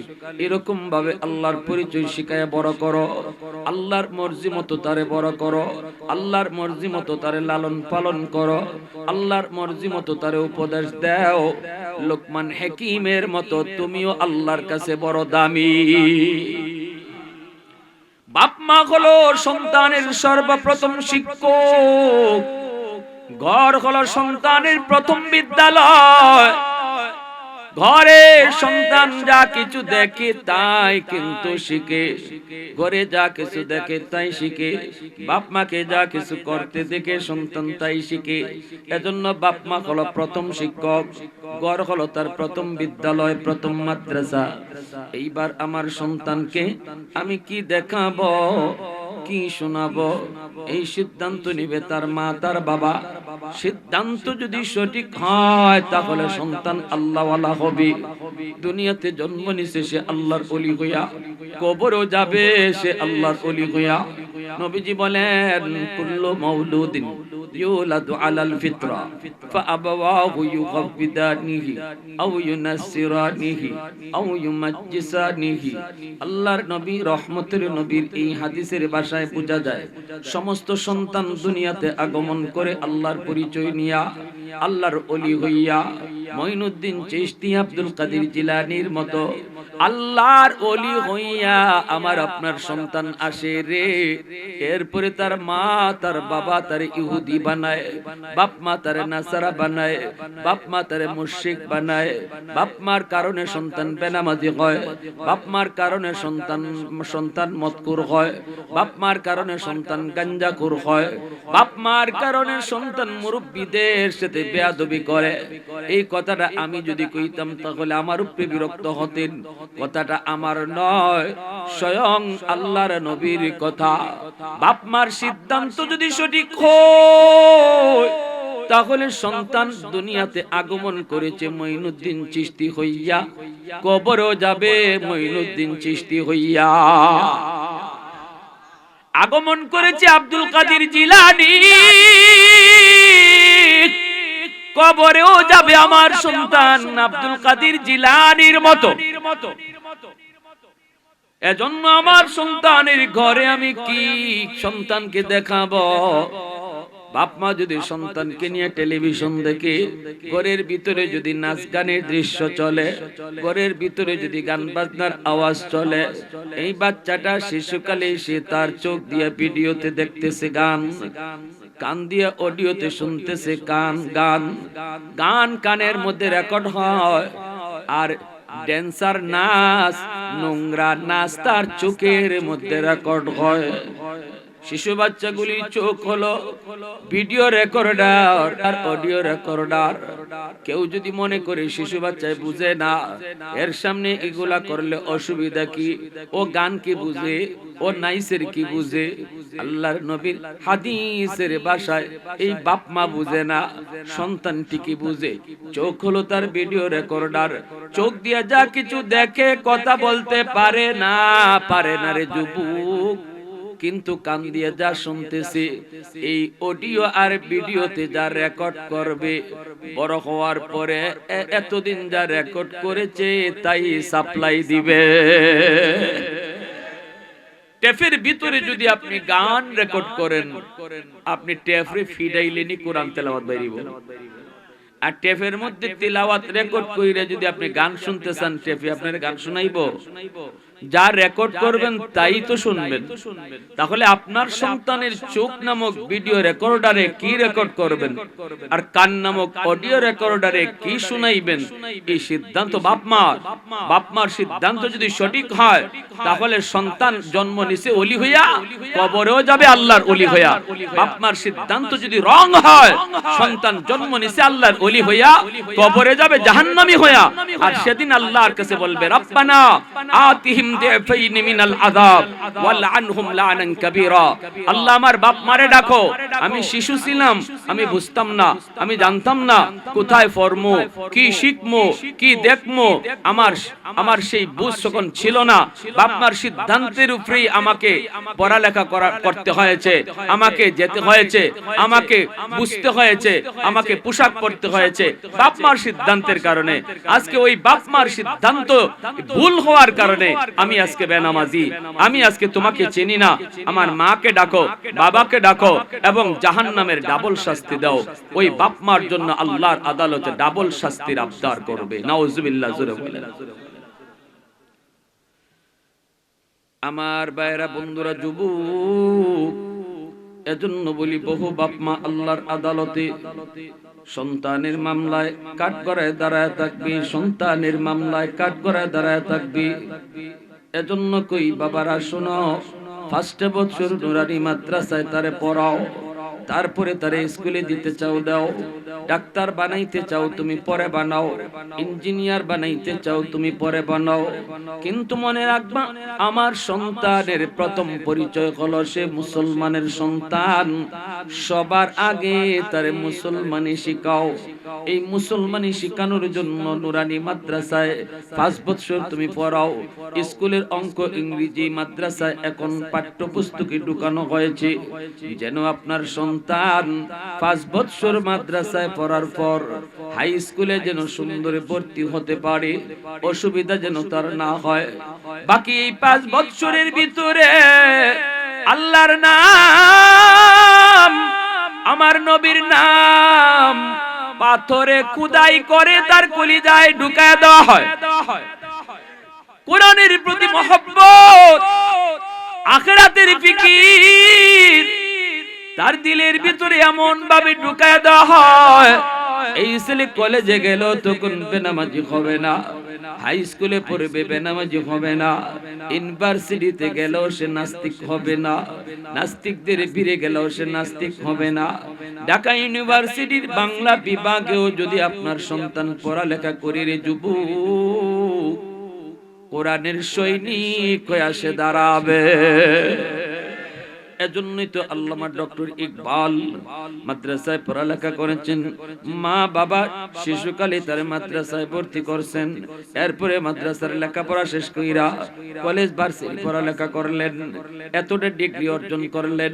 Speaker 1: এরকম ভাবে আল্লাহর পরিচয় শিখায় বড় করো, আল্লাহর মর্জি মতো তারে বড় করো, আল্লাহর মর্জি মতো তারে লালন পালন করো, আল্লাহর মর্জি মতো তারে উপদেশ দাও, লোকমান হাকিমের মতো তুমিও আল্লাহর কাছে বড় দামি। বাপ মা হলো সন্তানের সর্বপ্রথম শিক্ষক, ঘর হলো সন্তানের প্রথম বিদ্যালয়। ঘরে সন্তান যা কিছু দেখে তাই কিন্তু শিখে, ঘরে যা কিছু দেখে তাই শিখে, বাপ মাকে যা কিছু করতে দেখে সন্তান তাই শিখে। এজন্য বাপ মা হলো প্রথম শিক্ষক, ঘর হলো তার প্রথম বিদ্যালয়, প্রথম মাদ্রাসা। এইবার আমার সন্তানকে আমি কি দেখাবো, কি শোনাবো, এই সিদ্ধান্ত নিবে তার মা তার বাবা। সিদ্ধান্ত যদি সঠিক হয় তাহলে সন্তান আল্লাহওয়ালা হবে। দুনিয়াতে জন্ম নিছে সে আল্লাহর ওলি হইয়া, কবরও যাবে সে আল্লাহর ওলি হইয়া। নবীজি বলেন, কুল্লু মাউলুদিন ইউলাদু আলাল ফিতরা ফাআবাওয়াহু ইউগাব্বিদানিহি আও ইউনাসসিরানিহি আও ইউমাজ্জিসানিহি। আল্লাহর নবী রহমতের নবীর এই হাদিসের ভাষায় বোঝা যায়, সমস্ত সন্তান দুনিয়াতে আগমন করে আল্লাহর পরিচয় নিয়া, আল্লাহর ওলি হইয়া, মঈনুদ্দিন চিশতি আব্দুল কাদের জিলানীর মতো আল্লাহর ওলি হইয়া আমার আপনার সন্তান আসে রে। এরপরে তার মা তার বাবা তার ইহুদি বানায়, বাপ মা তার নাসারা বানায়, বাপ মা তার মুশরিক বানায়, বাপ মার কারণে সন্তান বেনামাজি হয়, বাপ মার কারণে সন্তান মদকুর হয়, বাপ মার কারণে সন্তান গাঞ্জাখোর হয়, বাপ মার কারণে সন্তান মুরব্বিদের সাথে বেয়াদবি করে। এই কথাটা আমি যদি কইতাম তাহলে আমার উপরে বিরক্ত হতেন। কথাটা আমার নয়, স্বয়ং আল্লাহর নবীর কথা। বাপ মার সিদ্ধান্ত যদি সঠিক হয় তাহলে সন্তান দুনিয়াতে আগমন করেছে মঈনুদ্দিন চিশতি হইয়া, কবরও যাবে মঈনুদ্দিন চিশতি হইয়া। আগমন করেছে আব্দুল কাদের জিলানী, কবরেও যাবে আমার সন্তান আব্দুল কাদের জিলানীর মতো। এজন্য আমার সন্তানের ঘরে আমি কি সন্তানকে দেখাবো? বাপ মা যদি সন্তানকে নিয়ে টেলিভিশন দেখে, ঘরের ভিতরে যদি নাচ গানের দৃশ্য চলে, ঘরের ভিতরে যদি গান বাজনার আওয়াজ চলে, এই বাচ্চাটা শিশুকালে সে তার চোখ দিয়ে ভিডিওতে দেখতেছে গান, কান দিয়ে অডিওতে শুনতেছে গান, গান কানের মধ্যে রেকর্ড হয়, আর ড্যান্সার নাচ, নোংরা নাচ তার চোখের মধ্যে রেকর্ড হয়। শিশু বাচ্চাগুলির চোখ হলো ভিডিও রেকর্ডার আর অডিও রেকর্ডার। কেউ যদি মনে করে শিশু বাচ্চায় বুঝে না, এর সামনে এগুলা করলে অসুবিধা কি, ও গান কি বুঝে, ও নাইসের কি বুঝে? আল্লাহর নবীর হাদিসের ভাষায় এই বাপ মা বুঝে না, সন্তানটি কি বুঝে? চোখ হলো তার ভিডিও রেকর্ডার, চোখ দিয়ে যা কিছু দেখে কথা বলতে পারে না রে যুবক, কিন্তু কান দিয়ে যা শুনতেছে এই অডিও আর ভিডিওতে যা রেকর্ড করবে, বড় হওয়ার পরে এতদিন যা রেকর্ড করেছে তাই সাপ্লাই দিবে। টেপের ভিতরে যদি আপনি গান রেকর্ড করেন, আপনি টেপে ফিডাইলেনি কোরআন তেলাওয়াত বাইরিব। আর টেপের মধ্যে তেলাওয়াত রেকর্ড কইরা যদি আপনি গান শুনতে চান, টেপে আপনার গান শোনাইবো? যা রেকর্ড করবেন তাই তো শুনবেন। তাহলে আপনার সন্তানের চোখ নামক ভিডিও রেকর্ডারে কি রেকর্ড করবেন আর কান নামক অডিও রেকর্ডারে কি শুনাইবেন, এই সিদ্ধান্ত বাপ মার সিদ্ধান্ত যদি সঠিক হয় তাহলে সন্তান জন্ম নিছে ওলি হইয়া, কবরেও যাবে আল্লাহর ওলি হইয়া। বাপ মার সিদ্ধান্ত যদি রং হয়, সন্তান জন্ম নিছে আল্লাহর ওলি হইয়া, কবরে যাবে জাহান্নামী হইয়া। আর সেদিন আল্লাহর কাছে বলবে, রব্বানা আতিহিম দিফাইন মিনাল আযাব ওয়াল আনহুম লানান কাবীরা। আল্লাহ আমার বাপ মারে ডাকো, আমি শিশু ছিলাম, আমি বুঝতাম না, আমি জানতাম না কোথায় পড়মু, কি শিখমু, কি দেখমু, আমার সেই বুঝ তখন ছিল না। বাপ মার সিদ্ধান্তের উপরেই আমাকে পড়ালেখা করতে হয়েছে, আমাকে যেতে হয়েছে, আমাকে বুঝতে হয়েছে, আমাকে পোশাক পরতে হয়েছে বাপ মার সিদ্ধান্তের কারণে। আজকে ওই বাপ মার সিদ্ধান্ত ভুল হওয়ার কারণে আমি আজকে বেনামাজি, আমি আজকে তোমাকে চিনি না। আমার মাকে ডাকো, বাবাকে ডাকো এবং জাহান্নামের ডাবল শাস্তি দাও। ওই বাপ মার জন্য আল্লাহর আদালতে ডাবল শাস্তির আবদার করবে। নাউজুবিল্লাহ, জোরে বলেন। আমার ভাইরা, বন্ধুরা, যুবক, এজন্য বলি বহু বাপ মা আল্লাহর আদালতে সন্তানের মামলায় কাঠগড়ায় দাঁড়ায় থাকবি, সন্তানের মামলায় কাঠগড়ায় দাঁড়ায় থাকবি। এজন্য কই বাবারা শোনো, ফার্স্ট বছর নুরানি মাদ্রাসায় তারে পড়াও, তারপরে তারে স্কুলে দিতে চাও দাও। ডাক্তার বানাইতে চাও তুমি পরে বানাও, ইঞ্জিনিয়ার বানাইতে চাও তুমি পরে বানাও, কিন্তু মনে রাখবা আমার সন্তানের প্রথম পরিচয় হলো সে মুসলমানের সন্তান। সবার আগে তারে মুসলমানি শিখাও। এই মুসলমানি শিখানোর জন্য নুরানি মাদ্রাসায় 5 বছর তুমি পড়াও। স্কুলের অঙ্ক, ইংরেজি মাদ্রাসায় এখন পাঠ্যপুস্তকে ঢুকানো হয়েছে যেন আপনার সন্তান 5 বছর মাদ্রাসায় পড়ার পর হাই স্কুলে যেন সুন্দরে ভর্তি হতে পারে, অসুবিধা যেন তার না হয়। বাকি এই 5 বছরের ভিতরে আল্লাহর নাম, আমার নবীর নাম পাথরে খোদাই করে তার কলিজায় ঢুকায় দেওয়া হয়। কোরআনের প্রতি মহব্বত, আখিরাতের ফিকির তার দিলের ভিতরে এমন ভাবে ঢুকায় দেওয়া হয়, এই ছেলে কলেজে গেল তখন বেনামাজি হবে না, হাই স্কুলে পড়বে বেনামাজি হবে না, ইউনিভার্সিটিতে গেলেও সে নাস্তিক হবে না, নাস্তিকদের ভিড়ে গেলেও সে নাস্তিক হবে না। ঢাকা ইউনিভার্সিটির বাংলা বিভাগেও যদি আপনার সন্তান পড়ালেখা করে রে যুবক, কোরআনের সৈনিক হয়ে আসে দাঁড়াবে। এজন্যই তো আল্লামা ডক্টর ইকবাল মাদ্রাসায় পড়ালেখা করেছেন। মা বাবা শিশুকালে তার মাদ্রাসায় ভর্তি করছেন, এরপরে মাদ্রাসার লেখাপড়া শেষ কইরা কলেজ ভার্সিটি পড়ালেখা করলেন, এতটা ডিগ্রি অর্জন করলেন।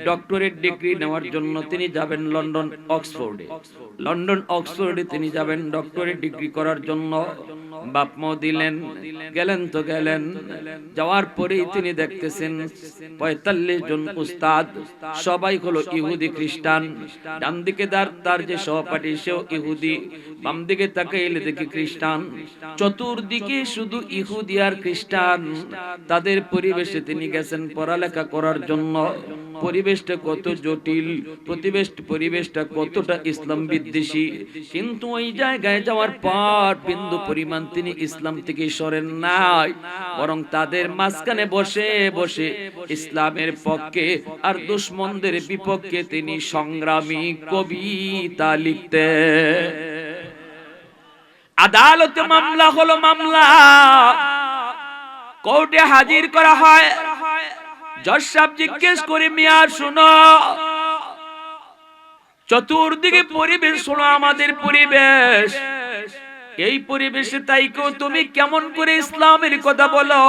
Speaker 1: ডক্টরেট ডিগ্রি নেওয়ার জন্য তিনি যাবেন লন্ডন অক্সফোর্ডে, লন্ডন অক্সফোর্ডে তিনি যাবেন ডক্টরেট ডিগ্রি করার জন্য। বাপ মা দিলেন, গেলেন তো গেলেন, যাওয়ার পরেই তিনি দেখতেছেন 45 জন উস্তাদ, সবাই হলো ইহুদি খ্রিস্টান। ডান দিকে তার যে সহপাঠী সেও ইহুদি, বাম দিকে তাকাইলে দেখি খ্রিস্টান, চতুর্দিকে শুধু ইহুদি আর খ্রিস্টান। তাদের পরিবেশে তিনি গেছেন পড়ালেখা করার জন্য। পরিবেশটা কত জটিল, পরিবেশটা কতটা ইসলাম বিদ্বেষী, কিন্তু ওই জায়গায় যাওয়ার পর বিন্দু পরিমাণ তিনি ইসলাম থেকে সরেন নাই, বরং তাদের মাঝখানে বসে বসে ইসলামের পক্ষে আর দুশমনদের বিপক্ষে তিনি সংগ্রামী কবিতা লিখতে। আদালতে মামলা হলো, মামলা কোর্টে হাজির করা হয়। জজ সাহেব জিজ্ঞেস করে, মিয়া শোনো, চতুর্দিকে পরিবেশ শোনো, আমাদের পরিবেশ, এই পরিবেশে তাইকেও তুমি কেমন করে ইসলামের কথা বলো?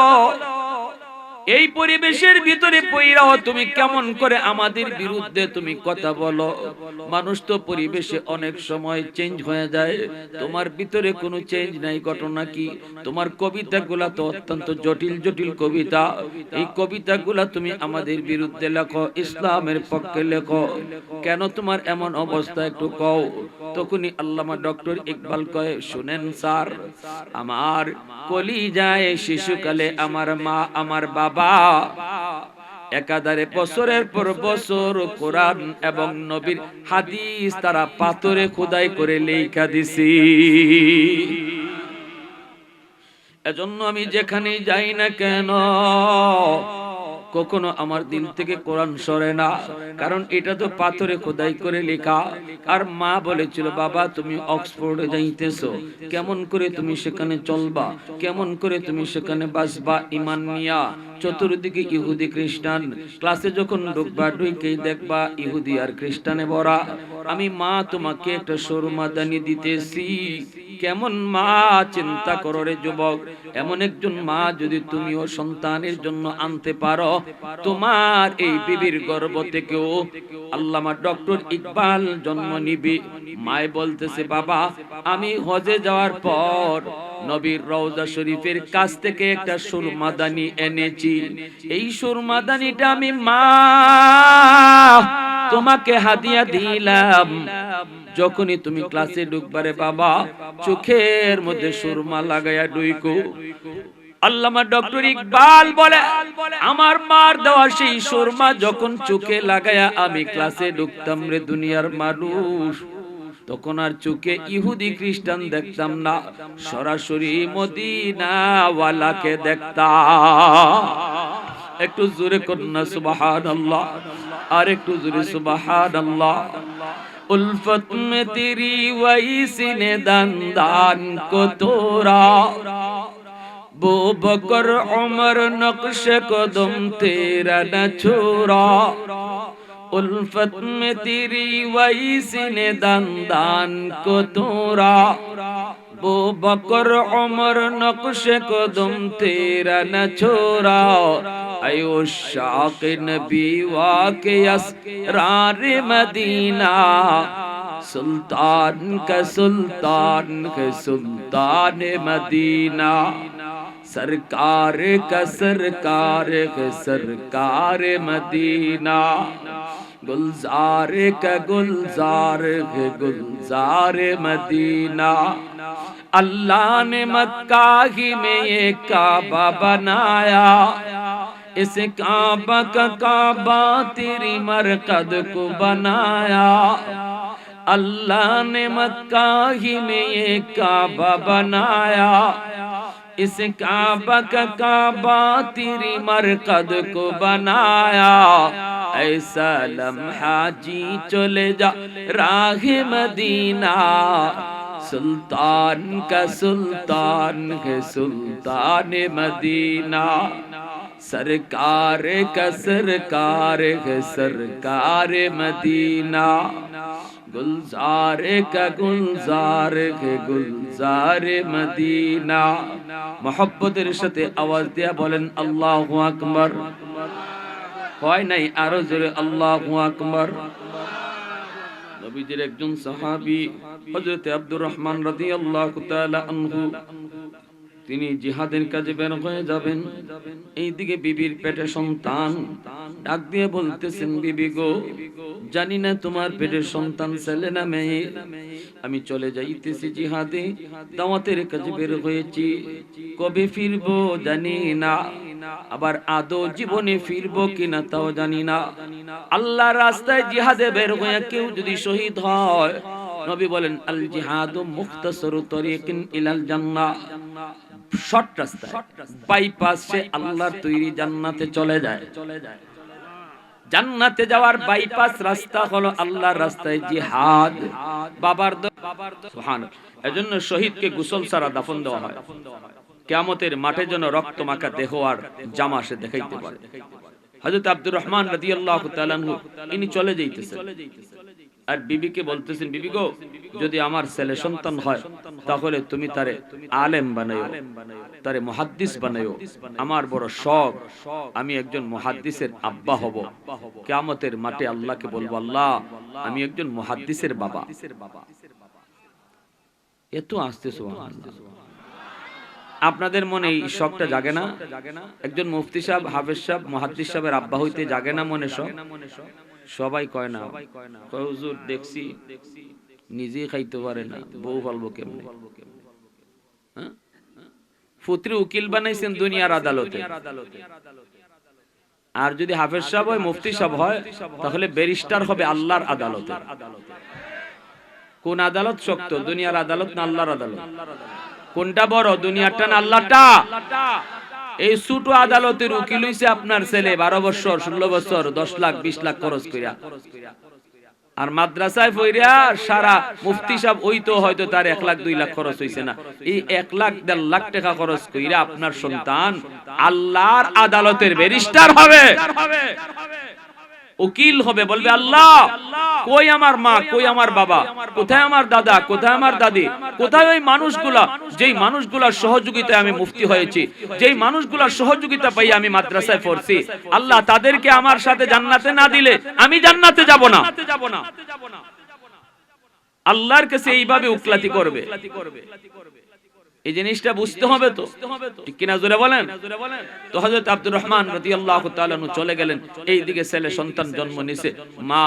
Speaker 1: এই পরিবেশের ভিতরে পইরাও তুমি কেমন করে আমাদের বিরুদ্ধে তুমি কথা বলো? মানুষ তো পরিবেশে অনেক সময় চেঞ্জ হয়ে যায়, তোমার ভিতরে কোনো চেঞ্জ নাই। ঘটনা কি? তোমার কবিতাগুলা তো অত্যন্ত জটিল জটিল কবিতা, এই কবিতাগুলা তুমি আমাদের বিরুদ্ধে লেখো, ইসলামের পক্ষে লেখো, কেন তোমার এমন অবস্থা একটু কও। তখনই আল্লামা ডক্টর ইকবাল কয়, শুনেন স্যার, আমার কলিজায় শিশুকালে আমার মা আমার বাবা একাধারে বছরের পর বছর কোরআন এবং নবীর হাদিস তারা পাথরে খোদাই করে লেখা দিছি। এজন্য আমি যেখানে যাই না কেন কখনো আমার দিল থেকে কোরআন সরে না, কারণ এটা তো পাথরে খোদাই করে লেখা। আর মা বলেছিল, বাবা তুমি অক্সফোর্ডে যাইতেছো, কেমন করে তুমি সেখানে চলবা, কেমন করে তুমি সেখানে বাসবা ঈমান নিয়া, চতুর্দিকে ইহুদি খ্রিস্টান, ক্লাসে যখন ঢুকবা ঢুকেই দেখবা ইহুদি আর খ্রিস্টানে ভরা। আমি মা তোমাকে একটা সুরমাদানি দিতেছি। কেমন মা, চিন্তা করো রে যুবক, এমন একজন মা যদি তুমিও সন্তানের জন্য আনতে পারো, তোমার এই বিবির গর্ভ থেকেও আল্লামা ডক্টর ইকবাল জন্ম নিবে। মায় বলতেছে, বাবা আমি হজে যাওয়ার পর নবীর রওজা শরীফের কাছ থেকে একটা সুরমাদানি এনেছি। এই সুরমাদানিটা আমি মা তোমাকে হাদিয়া দিলাম। যখনই তুমি ক্লাসে ঢুকবারে বাবা, চোখের মধ্যে সুরমা লাগাইয়া ঢুকো। আল্লামা ডক্টর ইকবাল বলে, আমার মার দেওয়া সেই সুরমা যখন চোখে লাগাইয়া আমি ক্লাসে ঢুকতাম রে দুনিয়ার মানুষ, তখন আর চোখে ইহুদি খ্রিস্টান দেখতাম না, সরাসরি মদিনাওয়ালাকে দেখতাম। একটু জোরে কন্যা সুবহানাল্লাহ, আর একটু জোরে সুবহানাল্লাহ। उल्फत में तेरी वही सीने दान दान को तोरा, बो बकर उमर नक्श कदम तेरा न छोड़ा। उल्फत में तेरी वही सीने दान दान को तोरा, बो बकर उमर नक्श कदम तेरा न छोड़ा। आयो शाक़ नबी वाक़े असरार मदीना, सुल्तान का सुल्तान है सुल्तान मदीना, सरकार का सरकार है सरकार मदीना, गुलजार का गुलजार है गुलजार मदीना। अल्लाह ने मक्का ही में ये काबा बनाया, इस काबा का काबा तेरी मरकद को बनाया। अल्लाह ने मक्का ही में ये काबा बनाया, इस काबा का काबा तेरी मरकद को बनाया। ऐसा लम्हा जी चले जा राह मदीना, सुल्तान का सुल्तान है सुल्तान मदीना, सरकार का सरकार है सरकार मदीना, गुलजार का गुलजार है गुलजार मदीना। मोहब्बतेर साथे आवाज दिया बोलेन अल्लाहु আকবার। হয় নাই আরো জোরে আল্লাহু আকবার। নবীজির একজন সাহাবী হযরত আব্দুর রহমান রাদিয়াল্লাহু তাআলা আনহু, তিনি জিহাদের কাজে বের হয়ে যাবেন। এইদিকে বিবির পেটে সন্তান, ডাক দিয়ে বলতেছেন, বিবি গো, জানি না তোমার পেটের সন্তান ছেলে না মেয়ে, আমি চলে যাইতেছি জিহাদে, দাওয়াতের কাজে বের হয়েছি, কবে ফিরবো জানি না, আবার আদৌ জীবনে ফিরবো কিনা তাও জানি না। আল্লাহর রাস্তায় জিহাদে বের হয়ে কেউ যদি শহীদ হয়, নবী বলেন আল জিহাদু মুখতাসারু তরিকিন ইলাল জান্নাহ, শর্ট রাস্তা, বাইপাস সে আল্লাহর তৈরি জান্নাতে চলে যায়। জান্নাতে যাওয়ার বাইপাস রাস্তা হলো আল্লাহর রাস্তায় জিহাদ। বাবার সুবহানাল্লাহ। এজন্য শহীদকে গোসল ছাড়া দাফন দেওয়া হয়, কিয়ামতের মাঠে যেন রক্ত মাখা দেহ আর জামা সে দেখাইতে পারে। হযরত আব্দুর রহমান রাদিয়াল্লাহু তাআলা আনহু ইনি চলে যাইতেছেন, আর বিবিকে বলতেছেন, বিবি গো, যদি আমার ছেলে সন্তান হয় তাহলে তুমি তারে আলেম বানাইও, তারে মুহাদ্দিস বানাইও। আমার বড় শখ, আমি একজন মুহাদ্দিসের আব্বা হব। কিয়ামতের মাঠে আল্লাহকে বলবো, আল্লাহ আমি একজন মুহাদ্দিসের বাবা। এত আসতে সুবহানাল্লাহ। আপনাদের মনে এই শখটা জাগে না? একজন মুফতি সাহেব, হাফেজ সাহেব, মুহাদ্দিস সাহেবের আব্বা হইতে জাগে না মনে শখ? সবাই কয় না, কয় হুজুর দেখছি নিজেই খাইতে পারে না, বউ পালবো কেমনে? ফুতরি উকিল বানাইছেন দুনিয়ার আদালতে। আর যদি হাফেজ সাহেব হয়, মুফতি সাহেব হয়, তাহলে ব্যারিস্টার হবে আল্লাহর আদালতে। কোন আদালত শক্ত, দুনিয়ার আদালত না আল্লাহর আদালত? কোনটা বড়, দুনিয়ারটা না আল্লাহটা? এই ছোট আদালতের উকিল হইছে আপনার ছেলে 12 বছর 16 বছর 10 লাখ 20 লাখ খরচ কইরা, আর মাদ্রাসায় পড়িয়া সারা মুফতি সাহেব ওই তো হয়তো তার 1 লাখ 2 লাখ খরচ হইছে না, এই 1 লাখ 1.5 লাখ টাকা খরচ কইরা আপনার সন্তান আল্লাহর আদালতের ব্যারিস্টার হবে, উকিল হবে। বলবে আল্লাহ কই আমার মা, কই আমার বাবা, কোথায় আমার দাদা, কোথায় আমার দাদি, কোথায় ওই মানুষগুলা যেই মানুষগুলার সহযোগিতায় আমি মুফতি হয়েছি, যেই মানুষগুলার সহযোগিতা পাই আমি মাদ্রাসায় পড়ছি, আল্লাহ তাদেরকে আমার সাথে জান্নাতে না দিলে আমি জান্নাতে যাব না। আল্লাহর কাছে এইভাবে উকলাতি করবে। এই জিনিসটা বুঝতে হবে তো, ঠিক কিনা জোরে বলেন। তো হযরত আব্দুর রহমান রাদিয়াল্লাহু তাআলা আনহু চলে গেলেন, এইদিকে ছেলে সন্তান জন্ম নিছে, মা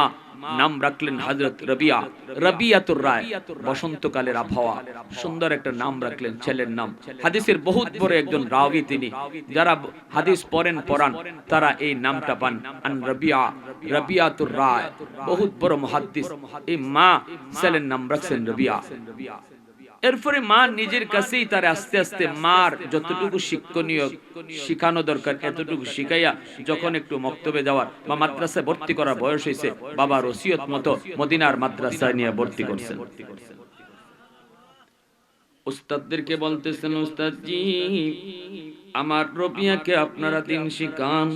Speaker 1: নাম রাখলেন হযরত রাবিয়া, রাবিয়াতুর রায়, বসন্তকালের আবহাওয়া, সুন্দর একটা নাম রাখলেন ছেলের নাম। হাদিসের বহুত বড় একজন রাবী তিনি, যারা হাদিস পড়েন পড়ান তারা এই নামটা পান, আন রাবিয়া, রাবিয়াতুর রায়, বহুত বড় মুহাদ্দিস। এই মা ছেলের নাম রাখছেন রাবিয়া। এরপরে মা নিজের কাছেই তার আস্তে আস্তে মার যতটুকু শিক্ষণীয় শিখানো দরকার এতটুকু শিখাইয়া যখন একটু মক্তবে যাওয়ার বা মাদ্রাসায় ভর্তি করার বয়স হয়েছে, বাবার ওসিয়ত মতো মদিনার মাদ্রাসায় নিয়ে ভর্তি করছেন। উস্তাদদেরকে বলতেছেন, উস্তাদজি আমার রবিয়াকে আপনারা দিন শিখান,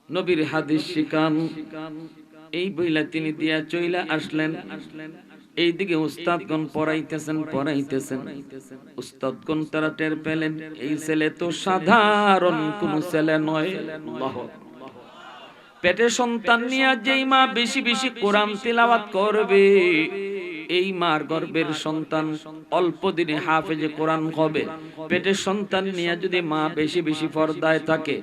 Speaker 1: নবীর হাদিস শিখান। এই বইলা তিনি দিয়া চইলা আসলেন। এইদিকে উস্তাদগণ পড়াইতেছেন। উস্তাদগণ তারা টের পেলেন এই ছেলে তো সাধারণ কোন ছেলে নয়। আল্লাহু আকবার। পেটে সন্তান নিয়ে যেই মা বেশি বেশি কোরআন তিলাওয়াত করবে, এই মার গর্ভের সন্তান অল্প দিনে হাফেজে কোরআন হবে। পেটের সন্তান নিয়ে যদি মা বেশি বেশি পর্দায় থাকে,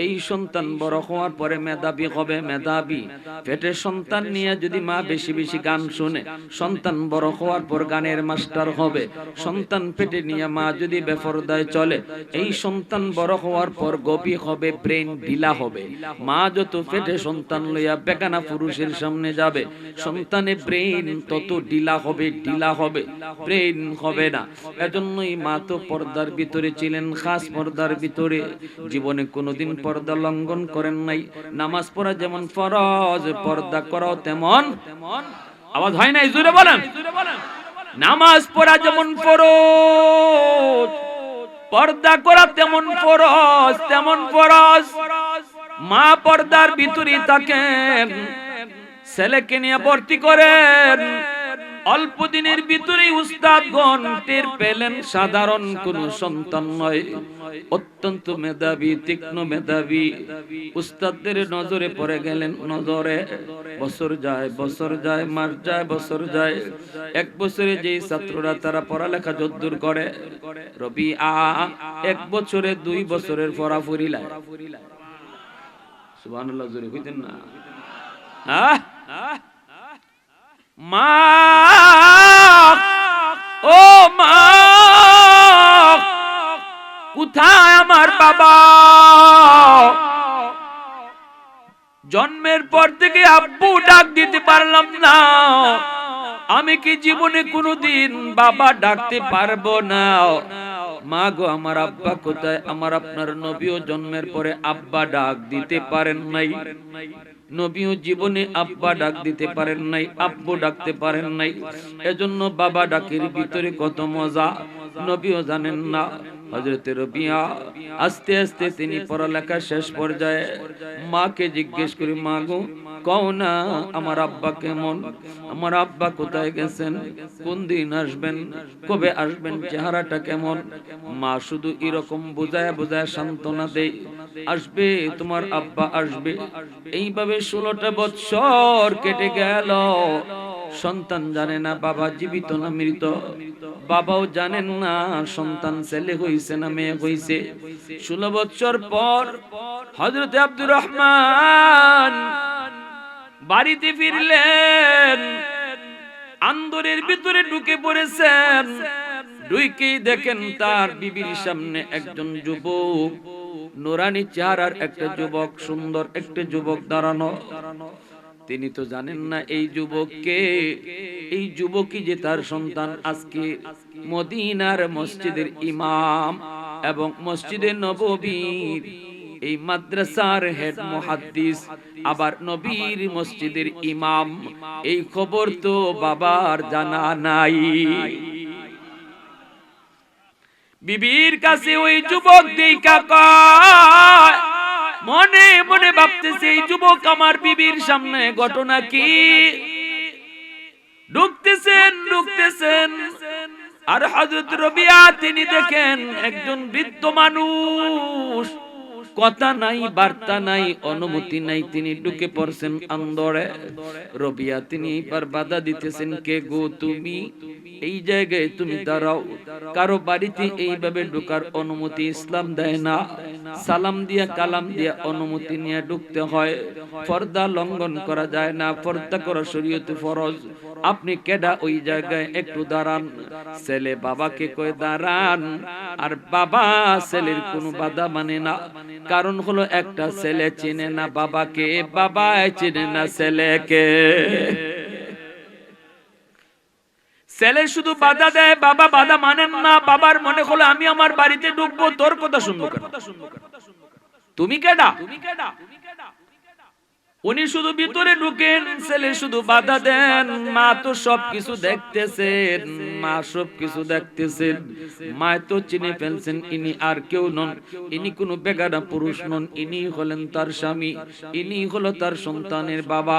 Speaker 1: এই সন্তান বড় হওয়ার পরে মেধাবী হবে, মেধাবী। পেটের সন্তান নিয়ে যদি মা বেশি বেশি গান শুনে, সন্তান বড় হওয়ার পর গানের মাস্টার হবে। সন্তান পেটে নিয়ে মা যদি বেপরদায় চলে, এই সন্তান বড় হওয়ার পর গোপী হবে, ব্রেন ঢিলা হবে। মা যত পেটে সন্তান লইয়া বেগানা পুরুষের সামনে যাবে, সন্তানের ব্রেন তত ঢিলা হবে, ব্রেন হবে না। এজন্যই মা তো পর্দার ভিতরে ছিলেন, খাস পর্দার ভিতরে, জীবনে কোনোদিন পর্দা লঙ্ঘন করেন নাই। নামাজ পড়া যেমন ফরজ, পর্দা করাও তেমন। আওয়াজ হয় নাই, জোরে বলেন। নামাজ পড়া যেমন ফরজ, পর্দা করা তেমন ফরজ, তেমন ফরজ। মা পর্দার ভিতরে থাকেন, ছেলেকে নিয়ে ভর্তি করেন। অল্প দিনের ভিতরে উস্তাদগণ টের পেলেন সাধারণ কোন সন্তান নয়, অত্যন্ত মেধাবী, তীক্ষ্ণ মেধাবী। উস্তাদদের নজরে পড়ে গেলেন। নজরে বছর যায়, মাস যায়, বছর যায়। 1 বছরে যেই ছাত্ররা তারা পড়ালেখা যদ্দূর করে, রবিআ 1 বছরে 2 বছরের পড়াফুরি লাই। সুবহানাল্লাহ, জোরে কইতেন না? মা, ও মা, কোথায় আমার বাবা? জন্মের পর থেকে আব্বু ডাক দিতে পারলাম না। আমি কি জীবনে কোনোদিন বাবা ডাকতে পারবো না? মা গো, আমার আব্বা কোথায়? আমার আপনার নবীও জন্মের পরে আব্বা ডাক দিতে পারেন নাই। নবীও জীবনে আব্বা ডাক দিতে পারেন নাই, আব্বু ডাকতে পারেন নাই। এজন্য বাবা ডাকের ভিতরে কত মজা নবীও জানেন না। হযরত রবিয়া আস্তে আস্তে তিনি পড়ালেখা শেষ পর্যায়ে মাকে জিজ্ঞেস করি, মা গো, কও না আমার আব্বা কেমন? আমার আব্বা কোথায় গেছেন? কোন দিন আসবেন? কবে আসবেন? চেহারাটা কেমন? মা শুধু এরকম বোঝায় বোঝায় সান্ত্বনা দেয়, আসবে, তোমার আব্বা আসবে। এইভাবে 16টা বছর কেটে গেল। সন্তান জানে না বাবা জীবিত না মৃত, বাবাও জানেন না সন্তান ছেলে হইছে না মেয়ে হইছে। 16 বছর পর হযরত আব্দুর রহমান বাড়িতে ফিরলেন। আন্দরের ভিতরে ঢুকে পড়েছেন। ঢুকেই দেখেন তার বিবির সামনে একজন যুবক, নুরানি চেহারার একটা যুবক, সুন্দর একটা যুবক দাঁড়ানো। তিনি তো জানেন না এই যুবককে, এই যুবকই যে তার সন্তান, আজকে মদিনার মসজিদের ইমাম। এবং মসজিদে নববীর এই মাদ্রাসার হেড মুহাদ্দিস, আবার নবীর মসজিদের ইমাম, এই খবর তো বাবার জানা নাই। বিবির কাছে ওই যুবক দেখা কয়, মনে মনে ভাবতেছে এই যুবক আমার বিবির সামনে ঘটনা কি। ঢুকতেছেন আর হযরত রবিয়া তিনি দেখেন একজন বৃদ্ধ মানুষ, কথা নাই, বার্তা নাই, অনুমতি নাই, তিনি ঢুকে পড়ছেন অন্দরে। রবিয়া তিনি এইবার বাধা দিতেছেন, কে গো তুমি, এই জায়গায় তুমি দাঁড়াও, কারো বাড়িতে এইভাবে ঢোকার অনুমতি ইসলাম দেয় না। সালাম দিয়া কালাম দিয়া অনুমতি নিয়ে ঢুকতে হয়, পর্দা লঙ্ঘন করা যায় না, পর্দা করা শরীয়তে ফরজ। আপনি কেডা, ওই জায়গায় একটু দাঁড়ান। ছেলে বাবাকে কয় দাঁড়ান, আর বাবা ছেলের কোনো বাধা মানে না। কারণ হলো একটা ছেলে চেনে না বাবাকে, বাবা চেনে না ছেলেকে। ছেলে শুধু বাধা দেয়, বাবা বাধা মানেন না। বাবার মনে হলো আমি আমার বাড়িতে ঢুকবো, তোর কথা শুনবো কেন? তুমি কেডা? উনি শুধু ভিতরে ঢুকেন, ছেলে শুধু বাধা দেন। মা তো সবকিছু দেখতেছেন, মা সবকিছু দেখতেছেন। মা তো চিনে ফেলছেন ইনি আর কেউ নন, ইনি কোনো বেগানা পুরুষ নন, ইনি হলেন তার স্বামী, ইনি হলো তার সন্তানের বাবা।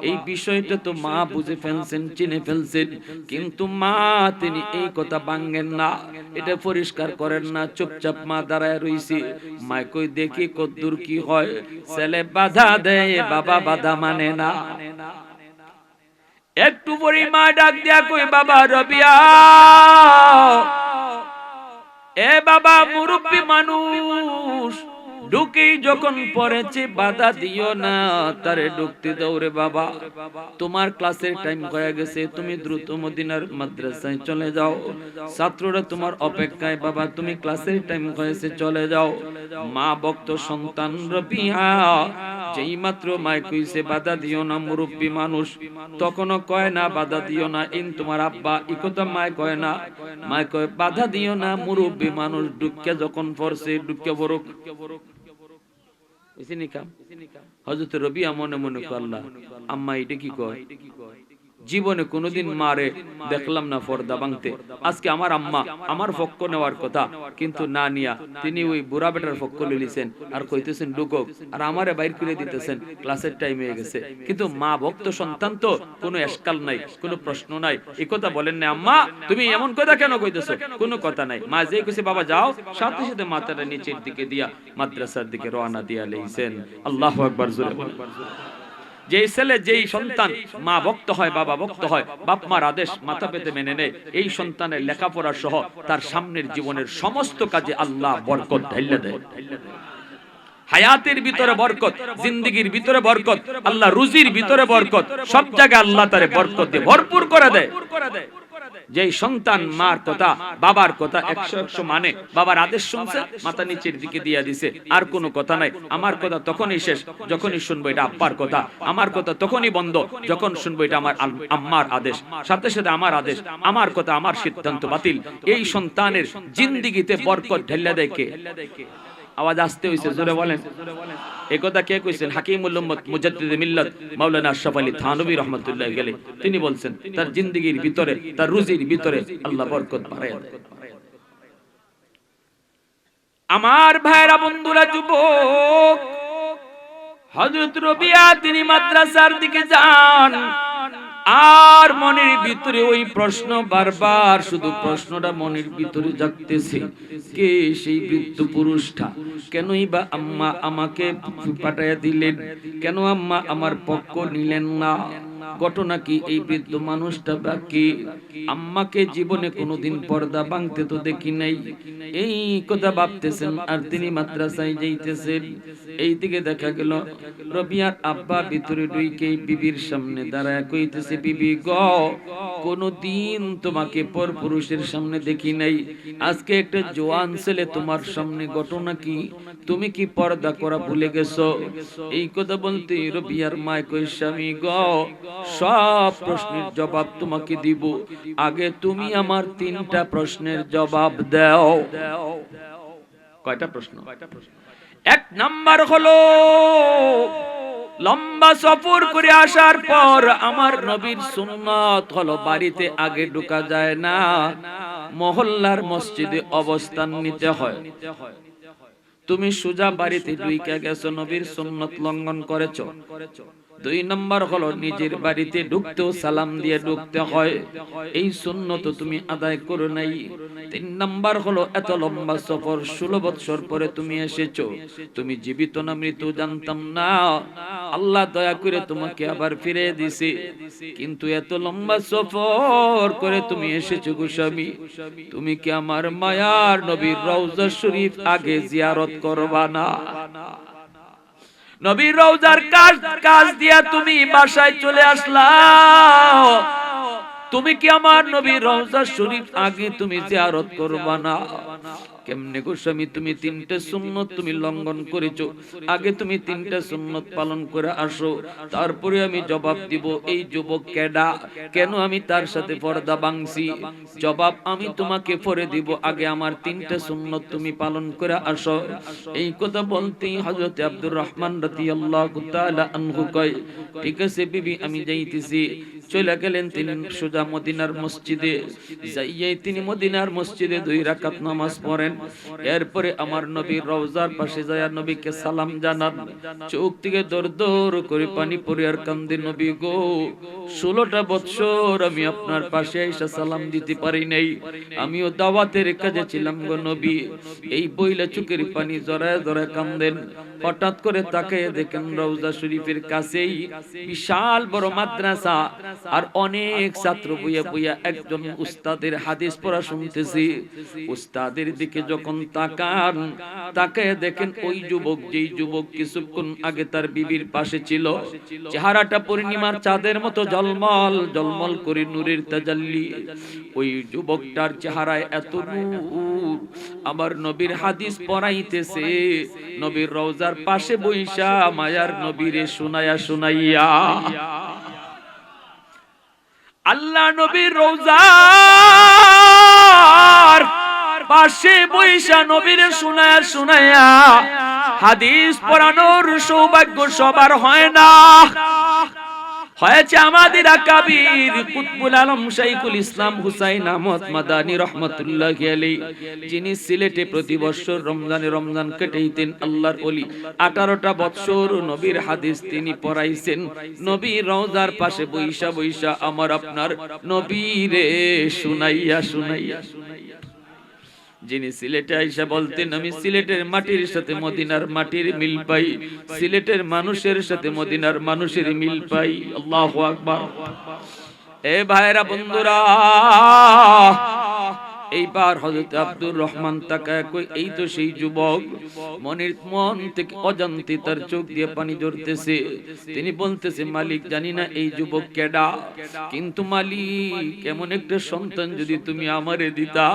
Speaker 1: এই বিষয়টা তো মা বুঝে ফেলছেন, চিনে ফেলছেন, কিন্তু মা তিনি এই কথা ভাঙেন না, এটা পরিষ্কার করেন না। চুপচাপ মা দাঁড়ায় রইছে। মা কই দেখি কদ্দুর কি হয়। ছেলে বাধা দেয়, বাবা বাধা মানে না। একটু পরে মা ডাক দিয়া কই, বাবা রবিয়া, এ বাবা মুরব্বী মানুষ, ঢুকেই যখন পড়েছে বাধা দিও না, তারে ঢুকতে দাও রে বাবা। তোমার ক্লাসের টাইম হয়ে গেছে, তুমি দ্রুত মদিনার মাদ্রাসায় চলে যাও, ছাত্ররা তোমার অপেক্ষায়। বাবা তুমি ক্লাসের টাইম হয়েছে, চলে যাও। মা ভক্ত সন্তান রবিয়া যেই মাত্র মায় কইছে বাধা দিও না, মুরব্বী মানুষ, তখনও কয় না বাধা দিও না, ইন তোমার আব্বা, এই কথা মায় কয় না। মায় কয় বাধা দিও না, মুরব্বী মানুষ ঢুকে যখন পড়ছে ঢুকে বরক। হযরত রবিয়া মনে মনে করলা, আম্মা এটা কি কয়? জীবনে কোনোদিন মারে দেখলাম না পর্দা ভাঙতে। আজকে আমার আম্মা আমার পক্ষ নেওয়ার কথা, কিন্তু না নিয়া তিনি ওই বুড়া বেটার পক্ষ লিছেন আর কইতেছেন ঢুকক, আর আমারে বাইর করে দিতেছেন, ক্লাসের টাইম হয়ে গেছে। কিন্তু মা ভক্ত সন্তান তো কোনো এসকাল নাই, কোনো প্রশ্ন নাই, এই কথা বলেন না। আম্মা তুমি এমন কথা কেন কইতেছো? কোনো কথা নাই। মা যেই কইছে বাবা যাও, সাথে সাথে মাথাটা নিচের দিকে দিয়া মাদ্রাসার দিকে রওনা দিয়া লইছেন। আল্লাহু আকবার, জোরে বলেন। যেই ছেলে যেই সন্তান মা ভক্ত হয়, বাবা ভক্ত হয়, বাপ মার আদেশ মাথা পেতে মেনে নেয়, এই সন্তানের লেখাপড়া সহ তার সামনের জীবনের সমস্ত কাজে আল্লাহ বরকত ঢেলে দেয়। হায়াতের ভিতরে বরকত, জিন্দেগির ভিতরে বরকত, আল্লাহ রুজির ভিতরে বরকত, সব জায়গায় আল্লাহ তারে বরকত দিয়ে ভরপুর করে দেয়। যেই সন্তান মার কথা বাবার কথা 100 মানে, বাবার আদেশ শুনছে, মাথা নিচের দিকে দিয়া দিছে, আর কোনো কথা নাই। আমার কথা তখনই শেষ যখনই শুনবো এটা আব্বার কথা, আমার কথা তখনই বন্ধ যখন শুনবো এটা আমার আম্মার আদেশ, সাথে সাথে আমার আদেশ, আমার কথা, আমার সিদ্ধান্ত বাতিল। এই সন্তানের জিন্দেগিতে বরকত ঢেলে দেয় কে? আওয়াজ আসতে হইছে, জোরে বলেন। এই কথা কে কইছেন? হাকিমুল উম্মত মুজাদ্দিদে মিল্লাত মাওলানা আশরাফ আলী থানভী রাহমাতুল্লাহ আলাইহি তিনি বলছেন, তার জিন্দেগির ভিতরে, তার রুজির ভিতরে আল্লাহ বরকত বাড়ায় দেয়। আমার ভাইরা, বন্ধুরা, যুবক, হযরত রবিয়া তিনি মাদ্রাসার দিকে যান, আর মনের ভিতরে ওই প্রশ্ন বারবার, শুধু প্রশ্নটা মনের ভিতরে জাগতেছে, কে সেই বৃদ্ধ পুরুষটা? কেনই বা আম্মা আমাকে পাঠাইয়া দিলেন? কেন আম্মা আমার পক্ষ নিলেন না? ঘটনা কি? এই বৃদ্ধ মানুষটা বাকি আম্মাকে জীবনে কোনোদিন পর্দা ভাঙতে তো দেখি নাই, এই কথা ভাবতেছেন। আর তিনি মাদ্রাসায় যাইতেছেন। এই দিকে দেখা গেল রবিয়ার আব্বা ভিতরে ঢুকে বিবির সামনে দাঁড়ায় কইতেছে, বিবি গো, কোনদিন তোমাকে পর পুরুষের সামনে দেখি নাই, আজকে একটা জোয়ান ছেলে তোমার সামনে, ঘটনা কি? তুমি কি পর্দা করা ভুলে গেছো? এই কথা বলতে রবিয়ার মা কই, স্বামী গো, সব প্রশ্নের জবাব তোমাকে দিব, আগে তুমি আমার 3টা প্রশ্নের জবাব দাও। কয়টা প্রশ্ন? এক নাম্বার হলো লম্বা সফর করে আসার পর আমার নবীর সুন্নাত হলো বাড়িতে আগে ঢোকা যায় না, মহল্লার মসজিদে অবস্থান নিতে হয়। তুমি সোজা বাড়িতে ঢুকে গেছো, নবীর সুন্নাত লঙ্ঘন করেছো। দুই নাম্বার হলো নিজের বাড়িতে ঢুকতেও সালাম দিয়ে ঢুকতে হয়, এই সুন্নত তুমি আদায় করো নাই। তিন নাম্বার হলো এত লম্বা সফর 16 বছর পরে তুমি এসেছো, তুমি জীবিত না মৃত জানতাম না, আল্লাহ দয়া করে তোমাকে আবার ফিরে দিছে, কিন্তু এত লম্বা সফর করে তুমি এসেছো গো স্বামী, তুমি কি আমার মায়ার নবীর রওজা শরীফ আগে জিয়ারত করবা না? নবীর রওজার কাজ দিয়া তুমি বাসায় চলে আসলা, তুমি কি আমার নবীর রওজা শরীফ আগে তুমি জিয়ারত করবা না? কেমনে গো স্বামী, তুমি তিনটা সুন্নত তুমি লঙ্ঘন করেছো, আগে তুমি তিনটা সুন্নত পালন করে আসো, তারপরে আমি জবাব দিব এই যুবক কেডা, কেন আমি তার সাথে পর্দা ভাঙছি, জবাব আমি তোমাকে পরে দিব, আগে আমার তিনটা সুন্নত তুমি পালন করে আসো। এই কথা বলতেই হযরত আব্দুর রহমান রাদিয়াল্লাহু তাআলা আনহু কয়, ঠিক আছে বিবি আমি যাইতেছি। চলে গেলেন তিনি সোজা মদিনার মসজিদে, যাইয়াই তিনি মদিনার মসজিদে 2 রাকাত নামাজ পড়েন। এরপরে আমার নবীর রওজার পাশে যায় নবীকে সালাম জানান, চোখ থেকে দর দর করে পানি পড়ে আর কান্দে, নবী গো 16টা বছর আমি আপনার পাশে এসে সালাম দিতে পারি নাই, আমিও দাওয়াতের কাজে ছিলাম গো নবী। এই বইলা চোখের পানি জড়ায় জড়ায় কান্দেন। হঠাৎ করে তাকিয়ে দেখেন রওজা শরীফের কাছেই বিশাল বড় মাদ্রাসা, আর অনেক ছাত্র বইয়া বইয়া একজন উস্তাদের হাদিস পড়া শুনতেছি। উস্তাদের দিকে যখন তাকান, তাকায় দেখেন ওই যুবক, যেই যুবক কিছুক্ষণ আগে তার বিবির পাশে ছিল, চেহারাটা পূর্ণিমার চাঁদের মতো ঝলমল ঝলমল করে নূরের তাজাল্লি, ওই যুবকটার চেহারায় এত নূর, আমার নবীর হাদিস পড়াইতেছে, নবীর রওজার পাশে বইসা মায়ার নবীরে শুনায়া শুনাইয়া। আল্লাহ নবীর রওজার পাশে বইসা নবীরে শুনায়া শুনায়া হাদিস পড়ানোর সৌভাগ্য সবার হয় না। হয়েছে আমাদের আকাবির কুতুবুল আলম শাইখুল ইসলাম হুসাইন আহমদ মাদানী রহমাতুল্লাহি আলাইহি, যিনি সিলেটে প্রতি বছর রমজান কাটাইতেন, আল্লাহর ওলি। 18টা বছর নবীর হাদিস তিনি পড়াইছেন, নবীর রওজার পাশে বইসা বইসা আমার আপনার নবীরে শুনাইয়া শুনাইয়া। যিনি সিলেটে আইসা বলতেন, আমি সিলেটের মাটির সাথে মদিনার মাটির মিল পাই, সিলেটের মানুষের সাথে মদিনার মানুষের মিল পাই। আল্লাহু আকবার। এ ভাইরা বন্ধুরা, এইবার হযরত আব্দুর রহমান তাকায় কই, এই তো সেই যুবক। মন থেকে অজান্তে তার চোখ দিয়ে পানি ঝরতেছে। তিনি বলতেছে, মালিক জানি না এই যুবক কেডা, কিন্তু মালিক এমন একটা সন্তান যদি তুমি আমারে দিতা,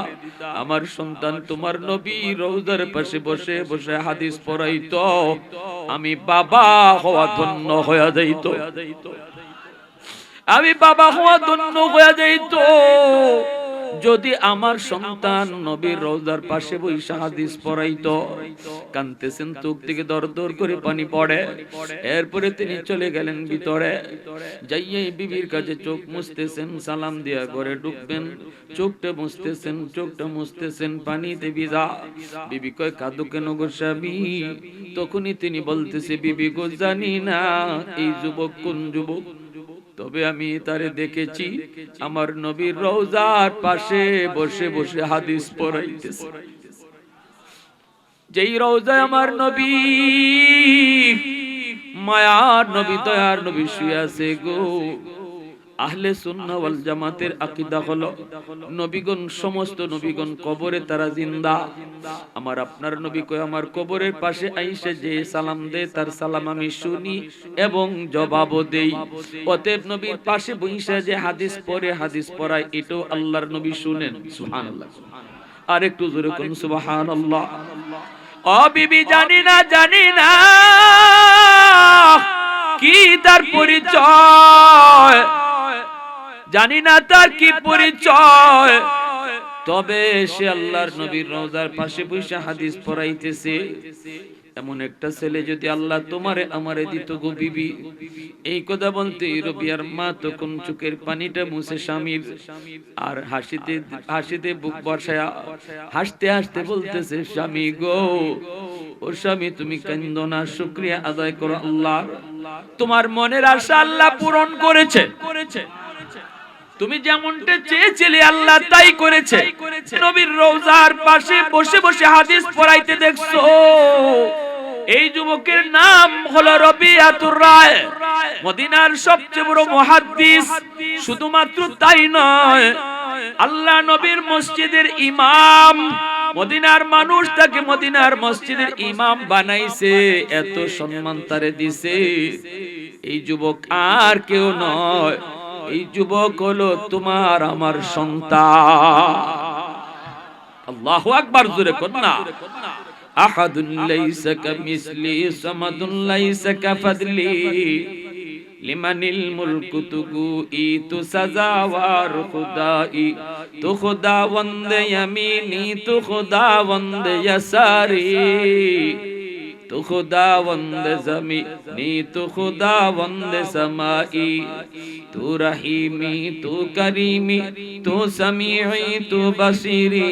Speaker 1: আমার সন্তান তোমার নবী রওজার পাশে বসে বসে হাদিস পড়াইতো, আমি বাবা হওয়া ধন্য হয়ে যাইতো, আমি বাবা হওয়া ধন্য হয়ে যাইতো যদি আমার সন্তান নবীর রওজার পাশে বসে হাদিস পড়াইতো। কাঁদতেছেন, চোখ থেকে দর দর করে পানি পড়ে। এরপরে তিনি চলে গেলেন ভিতরে, যাইয়ে বিবির কাছে চোখ মুছতেছেন, সালাম দিয়া ঘরে ঢুকবেন, চোখটা মুছতেছেন পানিতে ভিজা। বিবি কয়, কাঁদো কেন গো স্বামী? তখনই তিনি বলতেছে, বিবি গো জানি না এই যুবক কোন যুবক, তবে আমি তারে দেখেছি আমার নবীর রওজার পাশে বসে বসে হাদিস পড়াইতেছে। যেই রওজায় আমার নবী, মায়ার নবী, দয়ার নবী শুয়ে আছে গো। আহলে সুন্নাহ ওয়াল জামাতের আকীদা হলো নবীগণ, সমস্ত নবীগণ কবরে তারা জিন্দা। আমার আপনার নবী কয়, আমার কবরের পাশে আইসা যে সালাম দেয় তার সালাম আমি শুনি এবং জবাবও দেই। অতএব নবীর পাশে বইসা যে হাদিস পড়ে, হাদিস পড়ায়, এটাও আল্লাহর নবী শুনেন। সুবহানাল্লাহ। আর একটু জোরে কোন সুবহানাল্লাহ। ও বিবি, জানি না কি তার পরিচয়, জানি না তার কি পরিচয়, তবে সে আল্লাহর নবীর রওজার পাশে বসে হাদিস পড়াইতেছে। এমন একটা ছেলে যদি আল্লাহ তোমারে আমারে দিত গো বিবি, এই কথা বলতে রবিয়ার মা তখন চোখের পানিটা মুছে স্বামীর আর হাসিতে হাসিতে বুক বসায়া হাসতে হাসতে বলতেছে, স্বামী গো, ও স্বামী তুমি কান্দো না, শুকরিয়া আদায় করো আল্লাহ, তোমার মনের আশা আল্লাহ পূরণ করেছে। তুমি যেমনটা চেয়েছিলে আল্লাহ তাই করেছে। নবীর রওজার পাশে বসে বসে হাদিস পড়াইতে দেখছো। এই যুবকের নাম হলো রবিআতুর রায়, মদিনার সবচেয়ে বড় মুহাদ্দিস। শুধুমাত্র তাই নয়, আল্লাহ নবীর মসজিদের ইমাম। মদিনার মানুষ তাকে মদিনার মসজিদের ইমাম বানাইছে, এত সম্মান তারে দিছে। এই যুবক আর কেউ নয়, এই যুবক হলো তোমার আমার সন্তান। আল্লাহু আকবার, জোরে কন্যা। আহাদুন লাইসা কামিসলি সামাদুন লাইসা কাফাদলি লিমানিল মুলকু তুগুই তু সাজাওয়ার খুদাই তু খুদাওয়ান্দ ইয়ামিনি তু খুদাওয়ান্দ ইয়াসারি তু খুদাওয়ান্দ জমিনি তু খুদাওয়ান্দ সমাই তু রহিমি তু করিমি তু সামিঈ তু বসিরি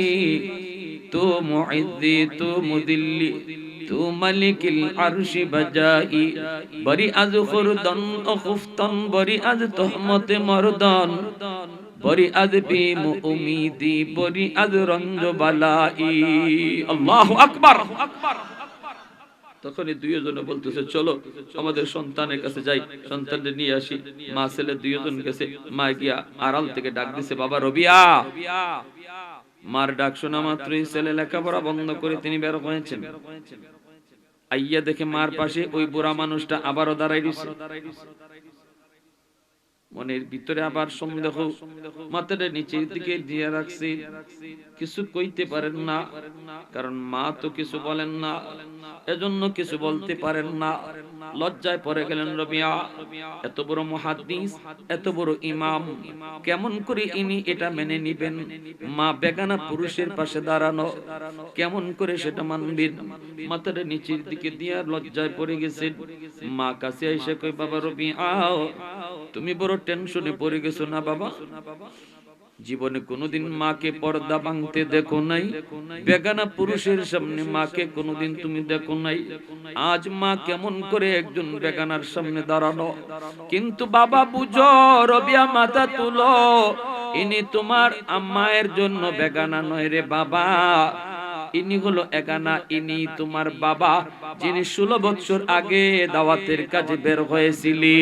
Speaker 1: তু মুইদ্দি তু মুদিল্লি তু মালিকিল আরশি বাজাই বরি আজ খুরদন ও খুফতন বরি আজ তোহমতে মরদন বরি আজ বিম উমিদি বরি আজ রঞ্জ বালাই। আল্লাহু আকবার। তখনই দুইজনে বলতেছে, চলো আমাদের সন্তানের কাছে যাই, সন্তানদের নিয়ে আসি। মা ছেলে দুইজন গেছে। মা গিয়া আড়াল থেকে ডাক দিছে, বাবা রবিয়া। মার ডাক শোনা মাত্রই ছেলে লেখাপড়া বন্ধ করে তিনি বের হয়েছেন। আইয়া দেখে মার পাশে ওই বুড়া মানুষটা আবারও দাঁড়াই দিছে। মনের ভিতরে আবার সন্দেহ, মাথাটা নিচের দিকে দিয়ে রাখছে, কিছু কইতে পারেন না, কারণ মা তো কিছু বলেন না, এজন্য কিছু বলতে পারেন না। লজ্জায় পড়ে গেলেন রবিয়া। এত বড় মুহাদ্দিস, এত বড় ইমাম, কেমন করে ইনি এটা মেনে নিবেন? মা বেগানা পুরুষের পাশে দাঁড়ানো, কেমন করে সেটা মানবেন? মাথাটা নিচের দিকে দিয়ে লজ্জায় পড়ে গেছেন। মা কাছে এসে কই, বাবা রবিয়া, তুমি বড় টেনশনে পড়ে গেছো না বাবা? জীবনে কোনোদিন মাকে পর্দা ভাঙতে দেখো নাই, বেগানা পুরুষের সামনে মাকে কোনোদিন তুমি দেখো নাই। আজ মা কেমন করে একজন বেগানার সামনে দাঁড়ানো? কিন্তু বাবা বুঝো, রবিয়া মাথা তুলো, ইনি তোমার আম্মায়ের জন্য বেগানা নয় রে বাবা, ইনি হলো এগানা, ইনি তোমার বাবা, যিনি 16 বছর আগে দাওয়াতের কাজে বের হয়েছিলি।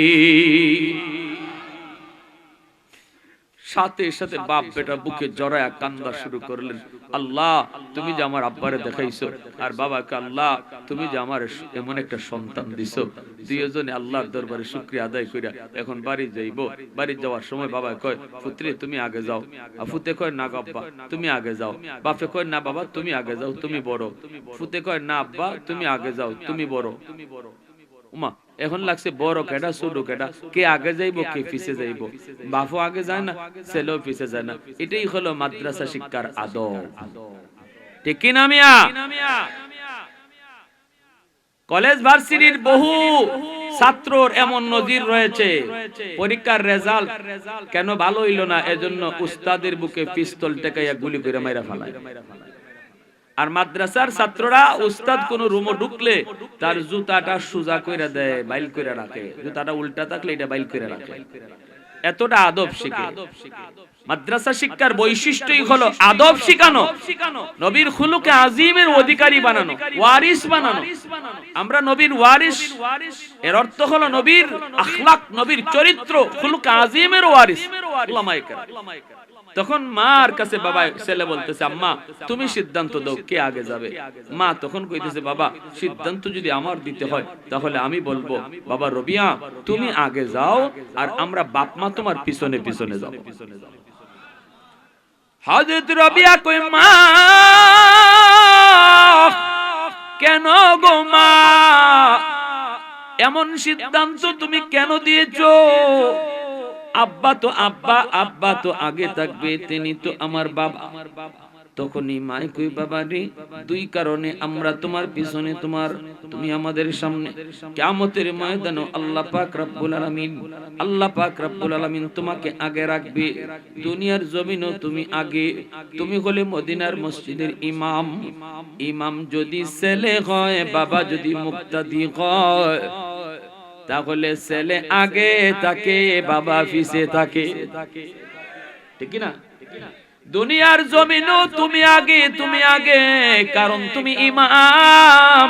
Speaker 1: সাথে সাথে বাপ বেটা বুকে জড়ায়া কান্দা শুরু করলেন। আল্লাহ, তুমি যে আমার আব্বারে দেখাইছো, আর বাবাকে আল্লাহ তুমি যে আমার এমন একটা সন্তান দিছো। দুইজনে আল্লাহর দরবারে শুকরিয়া আদায় কইরা এখন বাড়ি যাইব। বাড়ি যাওয়ার সময় বাবা কয়, পুত্রে তুমি আগে যাও। ফুতে কয়, না আব্বা তুমি আগে যাও। বাপে কয়, না বাবা তুমি আগে যাও, তুমি বড়। ফুতে কয়, না আব্বা তুমি আগে যাও, তুমি বড়। উমা এখন লাগছে বড় কেডা ছোট কেডা, কে আগে যাইবো কে পিছে যাইবো? বাপও আগে যায় না, ছেলেও পিছে যায় না। এটাই হলো মাদ্রাসা শিক্ষার আদব, ঠিক কি না মিয়া? কলেজ ভার্সিটির বহু ছাত্রর এমন নজির রয়েছে, পরীক্ষার রেজাল্ট কেন ভালো হইল না, এজন্য উস্তাদের বুকে পিস্তল টেকাইয়া গুলি করে মাইরা ফেলায়। আর মাদ্রাসার ছাত্ররা উস্তাদ কোন রুমে ঢুকলে তার জুতাটা সোজা কইরা দেয়, বাইল কইরা রাখে, জুতাটা উল্টা থাকলে এটা বাইল কইরা রাখে। এতটা আদব শিখে। মাদ্রাসা শিক্ষার বৈশিষ্ট্যই হলো আদব শিখানো, নবীর খুলুকে আজিমের অধিকারী বানানো, ওয়ারিস বানানো। আমরা নবীর ওয়ারিস, এর অর্থ হলো নবীর আখলাক, নবীর চরিত্র, খুলুকে আজিমের ওয়ারিস উলামায়ে কেরাম। তখন মার কাছে বাবা ছেলে বলতেছে, আম্মা তুমি সিদ্ধান্ত দাও কে আগে যাবে। মা তখন কইতেছে, বাবা সিদ্ধান্ত যদি আমার দিতে হয় তাহলে আমি বলবো, বাবা রবিয়া তুমি আগে যাও, আর আমরা বাপ মা তোমার পিছনে পিছনে যাব। হযরত রবিয়া কই, মা কেন গো মা, এমন সিদ্ধান্ত তুমি কেন দিয়েছো? আব্বা তো আগে থাকবে, তিনি তো আমার বাবা। তখনই মায় কই বাবা রে, দুই কারণে আমরা তোমার পিছনে, তুমি আমাদের সামনে। কিয়ামতের ময়দানে আল্লাহ পাক রব্বুল আলামিন তোমাকে আগে রাখবে। দুনিয়ার জমিনও তুমি আগে। তুমি হলে মদিনার মসজিদের ইমাম যদি ছেলে হয়, বাবা যদি মুক্তাদি হয়, তাহলে ছেলে আগে থাকে, বাবা পিছে থাকে। ঠিক কি না? দুনিয়ার জমিনও তুমি আগে, কারণ তুমি ইমাম।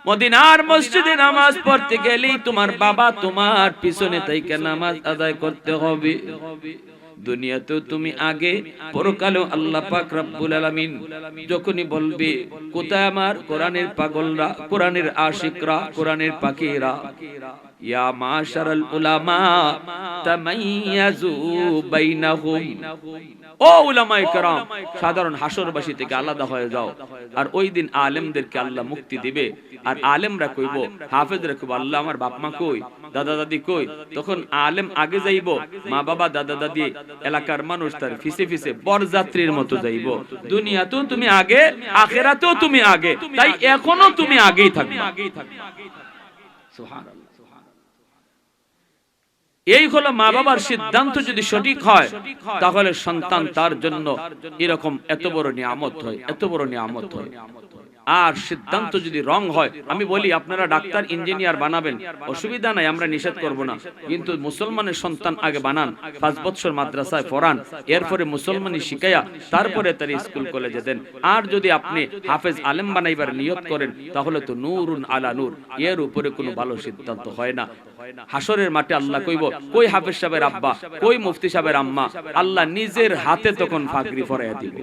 Speaker 1: মদিনার মসজিদে নামাজ পড়তে গেলেই তোমার বাবা তোমার পিছনে থেকে নামাজ আদায় করতে হবে। দুনিয়াতেও তুমি আগে, পরকালেও আল্লাহ পাক রব্বুল আলামিন যখনই বলবে কোথায় আমার কোরআনের পাগলরা, কোরআনের আশিকরা, কোরআনের পাখিরা, ইয়া মাশারাল উলামা তামাইয়াজু বাইনাহুম, ও উলামায়ে কেরাম, সাধারণ হাসরবাসী থেকে আলাদা হয়ে যাও। আর ওই দিন আলেমদেরকে আল্লাহ মুক্তি দিবে। আর আলেমরা কইব, হাফেজরা কইব, আল্লাহ আমার বাপ মা কই, দাদা দাদি কই? তখন আলেম আগে যাইব, মা বাবা দাদা দাদি এলাকার মানুষ তার ফিসে ফিসে বরযাত্রীর মতো যাইব। দুনিয়াতেও তুমি আগে, আখিরাতেও তুমি আগে, তাই এখনো তুমি আগেই থাকবে। সুবহানাল্লাহ। এই হলো মা বাবার সিদ্ধান্ত যদি সঠিক হয়, তাহলে সন্তান তার জন্য এরকম এত বড় নিয়ামত হয়, এত বড় নিয়ামত হয়। আর সিদ্ধান্ত যদি রং হয়, আমি বলি আপনারা ডাক্তার ইঞ্জিনিয়ার বানাবেন, অসুবিধা নাই, আমরা নিষেধ করব না, কিন্তু মুসলমানের সন্তান আগে বানান, 5 বছর মাদ্রাসায় পড়ান, এরপরে মুসলমানি শিখাইয়া তারপরে তার স্কুল কলেজে দেন। আর যদি আপনি হাফেজ আলেম বানাইবার নিয়ত করেন, তাহলে তো নূরুন আলা নূর, এর উপরে কোনো ভালো সিদ্ধান্ত হয় না। হাসরের মাঠে আল্লাহ কইব, কই হাফেজ সাহেবের আব্বা, কই মুফতি সাহেবের আম্মা? আল্লাহ নিজের হাতে তখন ফাকরি ফরাইয়া দিবে।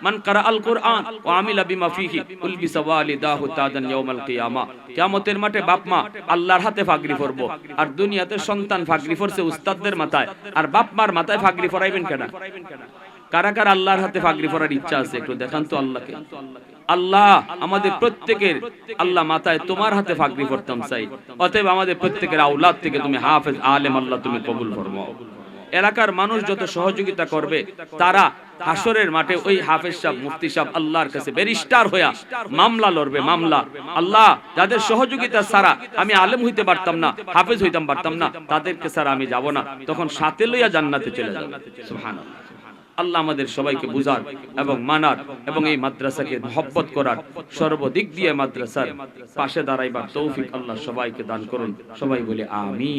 Speaker 1: মান কারা আল কুরআন ওয়া আমিলা বিমা ফিহি উলবিসা ওয়ালিদাহু তাজান ইয়াউমাল কিয়ামা। কিয়ামতের মাঠে বাপ মা আল্লাহর হাতে ফাকরি পরব। আর দুনিয়াতে সন্তান ফাকরি পরছে উস্তাদদের মাথায়, আর বাপ মার মাথায় ফাকরি পরাইবেন কেন? কারা কারা আল্লাহর হাতে ফাকরি পরার ইচ্ছা আছে একটু দেখান তো আল্লাহকে। আল্লাহ আমাদের প্রত্যেকের আল্লাহ মাথায় তোমার হাতে ফাকরি পরতাম চাই। অতএব আমাদের প্রত্যেকের আওলাদ থেকে তুমি হাফেজ আলেম আল্লাহ তুমি কবুল ফরমাও। এলাকার মানুষ যত সহযোগিতা করবে, তারা হাসরের মাঠে ওই হাফেজ সাহেব, মুফতি সাহেব আল্লাহর কাছে ব্যারিস্টার হইয়া মামলা লড়বে, মামলা। আল্লাহ যাদের সহযোগিতা ছাড়া আমি আলেম হইতে পারতাম না, হাফেজ হইতাম পারতাম না, তাদেরকে ছাড়া আমি যাব না, তখন সাথে লইয়া জান্নাতে চলে যাব। সুবহানাল্লাহ। আল্লাহ আমাদের সবাইকে বুঝার এবং মানার এবং এই মাদ্রাসাকে মহব্বত করার, সর্বদিক দিয়ে মাদ্রাসার পাশে দাঁড়াইবার তৌফিক আল্লাহ সবাইকে দান করুন। সবাই বলে আমিন।